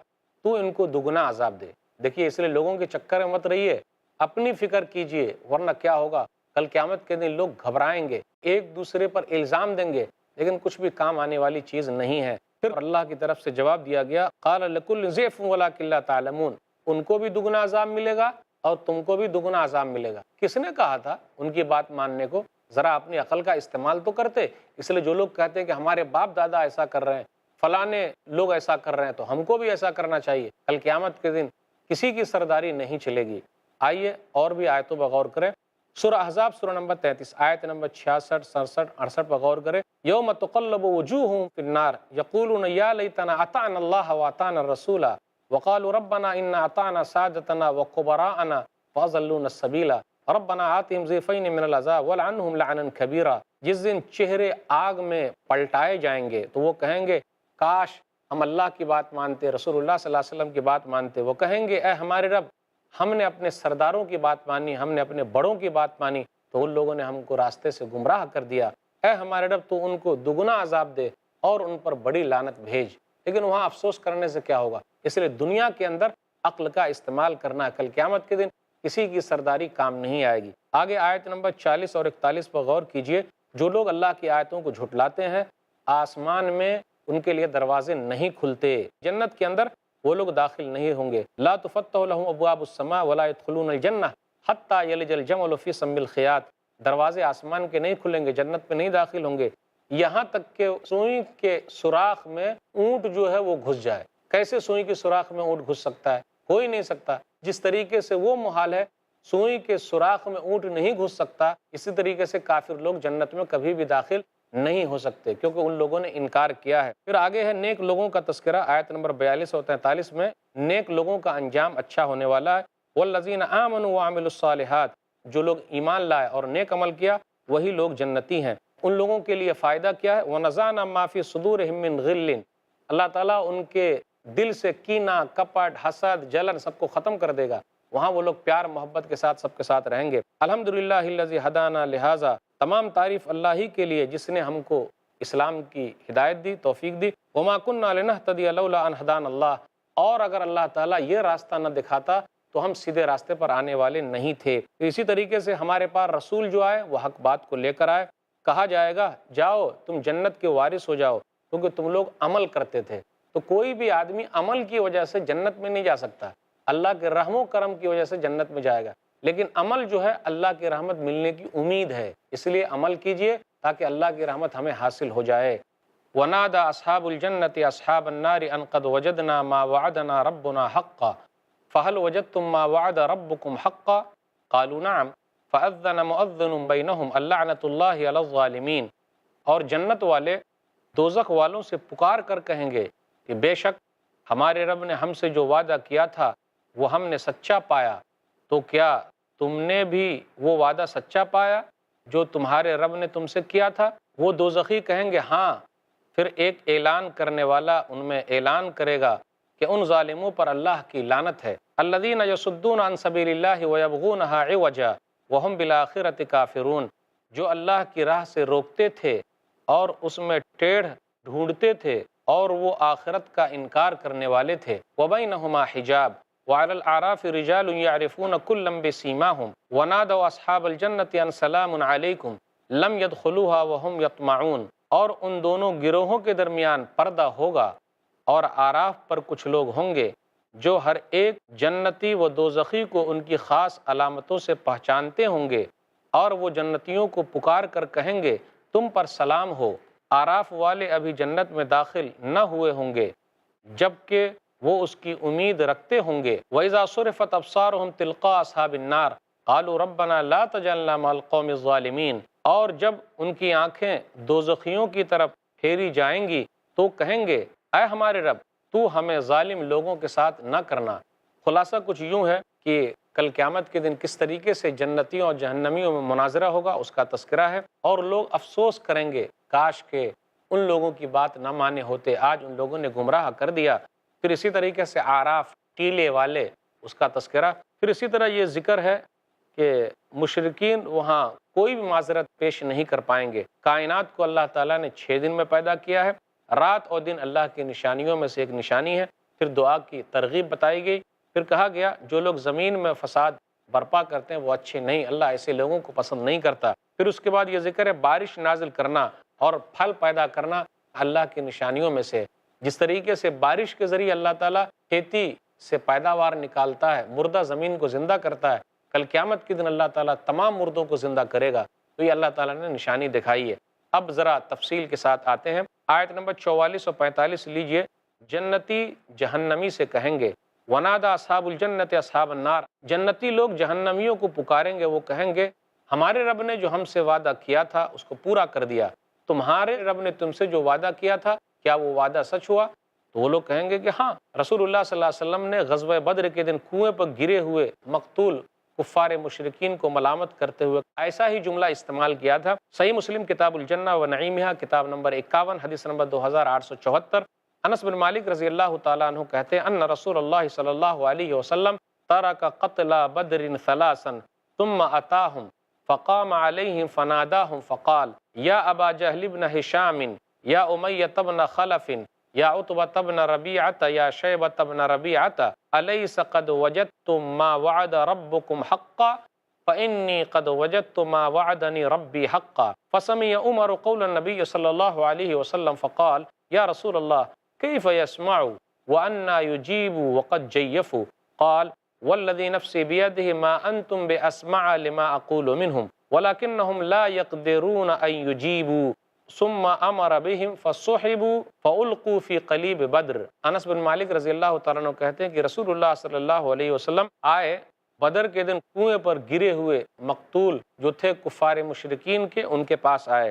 تو ان کو دگنا عذاب دے۔ دیکھیے اس لیے لوگوں کے چکر میں مت رہیے، اپنی فکر کیجئے، ورنہ کیا ہوگا کل قیامت کے دن لوگ گھبرائیں گے، ایک دوسرے پر الزام دیں گے، لیکن کچھ بھی کام آنے والی چیز نہیں ہے۔ پھر اللہ کی طرف سے جواب دیا گیا قال لکل ضعف ولکن لا تعلمون، ان کو بھی دگنا عذاب ملے گا اور تم کو بھی دگنا عذاب ملے گا۔ کس نے کہا تھا ان کی بات ماننے کو؟ ذرا اپنی عقل کا استعمال تو کرتے۔ اس لیے جو لوگ کہتے ہیں کہ ہمارے باپ دادا ایسا کر رہے ہیں، فلانے لوگ ایسا کر رہے ہیں، تو ہم کو بھی ایسا کرنا چاہیے، کل قیامت کے دن کسی کی سرداری نہیں چلے گی۔ آئیے اور بھی آیتوں پر غور کریں۔ سورہ احزاب سورہ نمبر 33 آیت نمبر 66 67 68 پر غور کریں۔ یوم تقلب وجوہہم فی النار یقولون یا لیتنا اطعنا اللہ واطعنا الرسول وقالوا ربنا انا اطعنا سادتنا وکبراءنا فاضلونا السبیل ربنا آتہم ضعفین من العذاب ولعنہم لعنا کبیرا، جس دن چہرے آگ میں پلٹائے جائیں گے تو وہ کہیں گے کاش ہم اللہ کی بات مانتے، رسول اللہ صلی اللہ علیہ وسلم کی بات مانتے۔ وہ کہیں گے اے ہمارے رب ہم نے اپنے سرداروں کی بات مانی، ہم نے اپنے بڑوں کی بات مانی، تو ان لوگوں نے ہم کو راستے سے گمراہ کر دیا، اے ہمارے رب تو ان کو دگنا عذاب دے اور ان پر بڑی لعنت بھیج۔ لیکن وہاں افسوس کرنے سے کیا ہوگا؟ اس لیے دنیا کے اندر عقل کا استعمال کرنا، کل قیامت کے دن کسی کی سرداری کام نہیں آئے گی۔ آگے آیت نمبر 40 اور 41 پر غور کیجئے، جو لوگ اللہ کی آیتوں کو جھٹلاتے ہیں آسمان میں ان کے لیے دروازے نہیں کھلتے، جنت کے اندر وہ لوگ داخل نہیں ہوں گے۔ لا تفتح لهم ابواب السماء ولا يدخلون الجنہ حتی یلج الجمل فی سم الخیاط، دروازے آسمان کے نہیں کھلیں گے، جنت میں نہیں داخل ہوں گے یہاں تک کہ سوئی کے سوراخ میں اونٹ جو ہے وہ گھس جائے۔ کیسے سوئی کے سوراخ میں اونٹ گھس سکتا ہے؟ کوئی نہیں سکتا۔ جس طریقے سے وہ محال ہے سوئی کے سوراخ میں اونٹ نہیں گھس سکتا، اسی طریقے سے کافر لوگ جنت میں کبھی بھی داخل نہیں ہو سکتے، کیونکہ ان لوگوں نے انکار کیا ہے۔ پھر آگے ہے نیک لوگوں کا تذکرہ، آیت نمبر 42 اور 43 میں نیک لوگوں کا انجام اچھا ہونے والا ہے۔ والذین آمنوا وعملوا الصالحات، جو لوگ ایمان لائے اور نیک عمل کیا وہی لوگ جنتی ہیں۔ ان لوگوں کے لیے فائدہ کیا ہے؟ وَنَزَعْنَا مَا فِي صُدُورِهِم مِّن غِلٍّ، اللہ تعالیٰ ان کے دل سے کینہ، کپٹ، حسد، جلن سب کو ختم کر دے گا، وہاں وہ لوگ پیار محبت کے ساتھ سب کے ساتھ رہیں گے۔ الحمدللہ الذی ہدانا لہذا، تمام تعریف اللہ ہی کے لیے جس نے ہم کو اسلام کی ہدایت دی، توفیق دی۔ وما كنا لنهتدی لولا ان ہدانا اللہ، اور اگر اللہ تعالیٰ یہ راستہ نہ دکھاتا تو ہم سیدھے راستے پر آنے والے نہیں تھے۔ تو اسی طریقے سے ہمارے پاس رسول جو آئے وہ حق بات کو لے کر آئے، کہا جائے گا جاؤ تم جنت کے وارث ہو جاؤ کیونکہ تم لوگ عمل کرتے تھے۔ تو کوئی بھی آدمی عمل کی وجہ سے جنت میں نہیں جا سکتا، اللہ کے رحم و کرم کی وجہ سے جنت میں جائے گا، لیکن عمل جو ہے اللہ کی رحمت ملنے کی امید ہے، اس لیے عمل کیجئے تاکہ اللہ کی رحمت ہمیں حاصل ہو جائے۔ وَنَادَى أَصْحَابُ الْجَنَّةِ أَصْحَابَ النَّارِ أَنْ قَدْ وَجَدْنَا مَا وَعَدَنَا رَبُّنَا حَقًّا فَهَلْ وَجَدْتُم مَّا وَعَدَ رَبُّكُمْ حَقًّا قَالُوا نَعَمْ فَأَذَّنَ مُؤَذِّنٌ بَيْنَهُمْ اللَّعْنَةُ اللَّهِ عَلَى الظَّالِمِينَ۔ اور جنت والے دوزخ والوں سے پکار کر کہیں گے کہ بے شک ہمارے رب نے ہم سے جو وعدہ کیا تھا وہ ہم نے سچا پایا، تو کیا تم نے بھی وہ وعدہ سچا پایا جو تمہارے رب نے تم سے کیا تھا؟ وہ دوزخی کہیں گے ہاں۔ پھر ایک اعلان کرنے والا ان میں اعلان کرے گا کہ ان ظالموں پر اللہ کی لعنت ہے، الذین یصدون عن سبیل اللہ ویبغونہا عوجا وہم بالآخرۃ کافرون، جو اللہ کی راہ سے روکتے تھے اور اس میں ٹیڑھ ڈھونڈتے تھے اور وہ آخرت کا انکار کرنے والے تھے۔ وبینہما حجاب وعلی الاعراف رجال یعرفون کلا بسیماہم ونادوا اصحاب الجنۃ ان سلام علیکم لم يدخلوها وهم یطمعون۔ اور ان دونوں گروہوں کے درمیان پردہ ہوگا اور آراف پر کچھ لوگ ہوں گے جو ہر ایک جنتی و دوزخی کو ان کی خاص علامتوں سے پہچانتے ہوں گے، اور وہ جنتیوں کو پکار کر کہیں گے تم پر سلام ہو۔ آراف والے ابھی جنت میں داخل نہ ہوئے ہوں گے جبکہ وہ اس کی امید رکھتے ہوں گے۔ وَإِذَا صُرِفَتْ أَبْصَارُهُمْ تِلْقَاءَ أَصْحَابِ النَّارِ قَالُوا رَبَّنَا لَا تَجْعَلْنَا مَعَ الْقَوْمِ الظَّالِمِينَ۔ اور جب ان کی آنکھیں دوزخیوں کی طرف پھیری جائیں گی تو کہیں گے اے ہمارے رب تو ہمیں ظالم لوگوں کے ساتھ نہ کرنا۔ خلاصہ کچھ یوں ہے کہ کل قیامت کے دن کس طریقے سے جنتیوں اور جہنمیوں میں مناظرہ ہوگا اس کا تذکرہ ہے، اور لوگ افسوس کریں گے کاش کہ ان لوگوں کی بات نہ مانے ہوتے، آج ان لوگوں نے گمراہ کر دیا۔ پھر اسی طریقے سے آراف ٹیلے والے اس کا تذکرہ، پھر اسی طرح یہ ذکر ہے کہ مشرکین وہاں کوئی بھی معذرت پیش نہیں کر پائیں گے۔ کائنات کو اللہ تعالیٰ نے 6 دن میں پیدا کیا ہے، رات اور دن اللہ کی نشانیوں میں سے ایک نشانی ہے۔ پھر دعا کی ترغیب بتائی گئی، پھر کہا گیا جو لوگ زمین میں فساد برپا کرتے ہیں وہ اچھے نہیں، اللہ ایسے لوگوں کو پسند نہیں کرتا۔ پھر اس کے بعد یہ ذکر ہے بارش نازل کرنا اور پھل پیدا کرنا اللہ کی نشانیوں میں سے، جس طریقے سے بارش کے ذریعے اللہ تعالیٰ کھیتی سے پیداوار نکالتا ہے، مردہ زمین کو زندہ کرتا ہے، کل قیامت کے دن اللہ تعالیٰ تمام مردوں کو زندہ کرے گا، تو یہ اللہ تعالیٰ نے نشانی دکھائی ہے۔ اب ذرا تفصیل کے ساتھ آتے ہیں، آیت نمبر 44 اور 45 لیجئے۔ جنتی جہنمی سے کہیں گے وَنَادَى أَصْحَابُ الْجَنَّةِ أَصْحَابَ النَّارِ، جنتی لوگ جہنمیوں کو پکاریں گے، وہ کہیں گے ہمارے رب نے جو ہم سے وعدہ کیا تھا اس کو پورا کر دیا، تمہارے رب نے تم سے جو وعدہ کیا تھا کیا وہ وعدہ سچ ہوا؟ تو وہ لوگ کہیں گے کہ ہاں، رسول اللہ صلی اللہ علیہ وسلم نے غزوہ بدر کے دن کنویں پر گرے ہوئے مقتول کفار مشرکین کو ملامت کرتے ہوئے ایسا ہی جملہ استعمال کیا تھا۔ صحیح مسلم کتاب الجنہ و نعیمہا کتاب نمبر 51 حدیث نمبر 2874۔ انس بن مالک رضی اللہ تعالیٰ عنہ کہتے ہیں ان رسول اللہ صلی اللہ علیہ وسلم ترک قتل بدر ثلاثا ثم اتاہم فقام علیہم فناداہم فقال یا ابا جہل بن ہشام یا امیۃ بن خلف یا عتبۃ بن ربیعۃ یا شیبۃ بن ربیعۃ الیس قد وجدتم ما وعد ربکم حقا فانی قد وجدت ما وعدنی ربی حقا فسمع عمر قول النبی صلی اللہ علیہ وسلم فقال یا رسول اللہ کیف یسمع وأنا یجیب وقد جیفوا قال والذی نفسی بیدہ ما انتم باسمع لما اقول منہم ولکنہم لا یقدرون ان یجیبوا ثم امر بهم فصحبوا فالقوا في قلیب بدر۔ انس بن مالک رضی اللہ تعالیٰ عنہ کہتے ہیں کہ رسول اللہ صلی اللہ علیہ وسلم آئے بدر کے دن کنویں پر گرے ہوئے مقتول جو تھے کفار مشرکین کے، ان کے پاس آئے،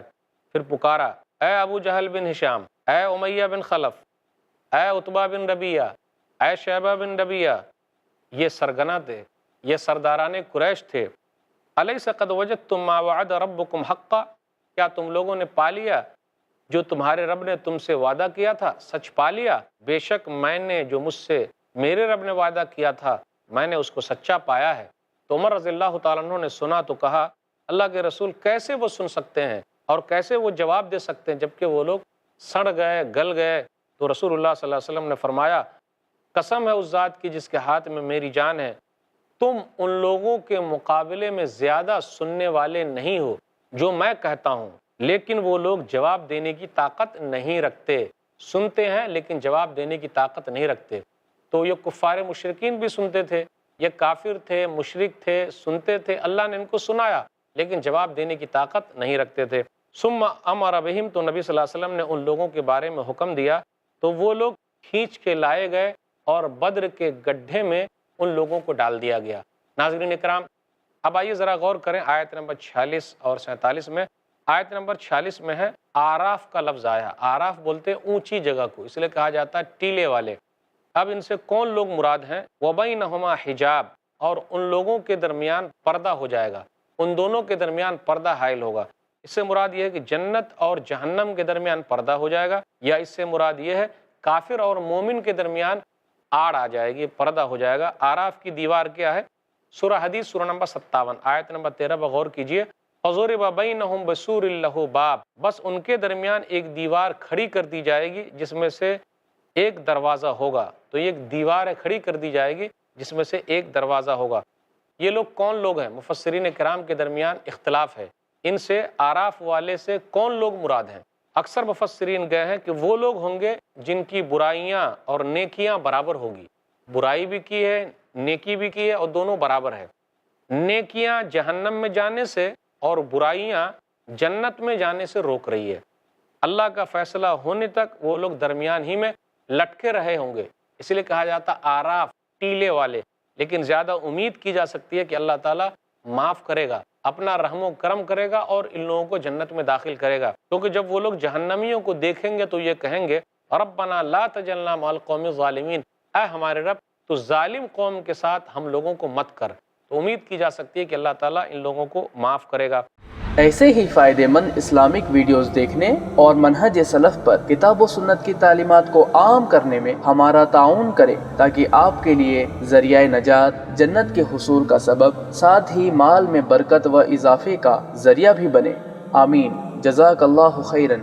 پھر پکارا اے ابو جہل بن ہشام، اے امیہ بن خلف، اے عتبہ بن ربیعہ، اے شیبہ بن ربیعہ، یہ سرگنا تھے، یہ سرداران قریش تھے۔ الیس قد وجدتم ما وعد ربکم حقا، کیا تم لوگوں نے پا لیا جو تمہارے رب نے تم سے وعدہ کیا تھا، سچ پا لیا؟ بے شک میں نے جو مجھ سے میرے رب نے وعدہ کیا تھا میں نے اس کو سچا پایا ہے۔ تو عمر رضی اللہ تعالیٰ عنہ نے سنا تو کہا اللہ کے رسول کیسے وہ سن سکتے ہیں اور کیسے وہ جواب دے سکتے ہیں جبکہ وہ لوگ سڑ گئے گل گئے؟ تو رسول اللہ صلی اللہ علیہ وسلم نے فرمایا قسم ہے اس ذات کی جس کے ہاتھ میں میری جان ہے، تم ان لوگوں کے مقابلے میں زیادہ سننے والے نہیں ہو جو میں کہتا ہوں، لیکن وہ لوگ جواب دینے کی طاقت نہیں رکھتے۔ سنتے ہیں لیکن جواب دینے کی طاقت نہیں رکھتے۔ تو یہ کفار مشرکین بھی سنتے تھے، یہ کافر تھے، مشرک تھے، سنتے تھے، اللہ نے ان کو سنایا لیکن جواب دینے کی طاقت نہیں رکھتے تھے۔ ثم امر بہم، تو نبی صلی اللہ علیہ وسلم نے ان لوگوں کے بارے میں حکم دیا تو وہ لوگ کھینچ کے لائے گئے اور بدر کے گڈھے میں ان لوگوں کو ڈال دیا گیا۔ ناظرین اکرام، اب آئیے ذرا غور کریں آیت نمبر 46 اور 47 میں۔ آیت نمبر 46 میں ہے آراف کا لفظ آیا۔ آراف بولتے اونچی جگہ کو، اس لیے کہا جاتا ہے ٹیلے والے۔ اب ان سے کون لوگ مراد ہیں؟ وَبَيْنَهُمَا حجاب، اور ان لوگوں کے درمیان پردہ ہو جائے گا، ان دونوں کے درمیان پردہ حائل ہوگا۔ اس سے مراد یہ ہے کہ جنت اور جہنم کے درمیان پردہ ہو جائے گا، یا اس سے مراد یہ ہے کافر اور مومن کے درمیان آڑ آ جائے گی، پردہ ہو جائے گا۔ آراف کی دیوار کیا ہے؟ سورہ حدید سورہ نمبر 57 آیت نمبر 13 پر غور کیجئے۔ فَضُرِبَ بَيْنَهُمْ بِسُورٍ لَهُ بَابٌ، بس ان کے درمیان ایک دیوار کھڑی کر دی جائے گی جس میں سے ایک دروازہ ہوگا۔ تو یہ ایک دیوار کھڑی کر دی جائے گی جس میں سے ایک دروازہ ہوگا۔ یہ لوگ کون لوگ ہیں؟ مفسرین کرام کے درمیان اختلاف ہے، ان سے آراف والے سے کون لوگ مراد ہیں؟ اکثر مفسرین گئے ہیں کہ وہ لوگ ہوں گے جن کی برائیاں اور نیکیاں برابر ہوگی، برائی بھی کی ہے، نیکی بھی کی ہے، اور دونوں برابر ہے۔ نیکیاں جہنم میں جانے سے اور برائیاں جنت میں جانے سے روک رہی ہے۔ اللہ کا فیصلہ ہونے تک وہ لوگ درمیان ہی میں لٹکے رہے ہوں گے، اس لیے کہا جاتا آراف، ٹیلے والے۔ لیکن زیادہ امید کی جا سکتی ہے کہ اللہ تعالیٰ معاف کرے گا، اپنا رحم و کرم کرے گا اور ان لوگوں کو جنت میں داخل کرے گا، کیونکہ جب وہ لوگ جہنمیوں کو دیکھیں گے تو یہ کہیں گے ربنا لا تجعلنا مع القوم الظالمین، اے ہمارے رب تو ظالم قوم کے ساتھ ہم لوگوں کو مت کر۔ تو امید کی جا سکتی ہے کہ اللہ تعالیٰ ان لوگوں کو معاف کرے گا۔ ایسے ہی فائدہ مند اسلامک ویڈیوز دیکھنے اور منہج سلف پر کتاب و سنت کی تعلیمات کو عام کرنے میں ہمارا تعاون کریں، تاکہ آپ کے لیے ذریعہ نجات، جنت کے حصول کا سبب، ساتھ ہی مال میں برکت و اضافے کا ذریعہ بھی بنے۔ آمین۔ جزاک اللہ خیرن۔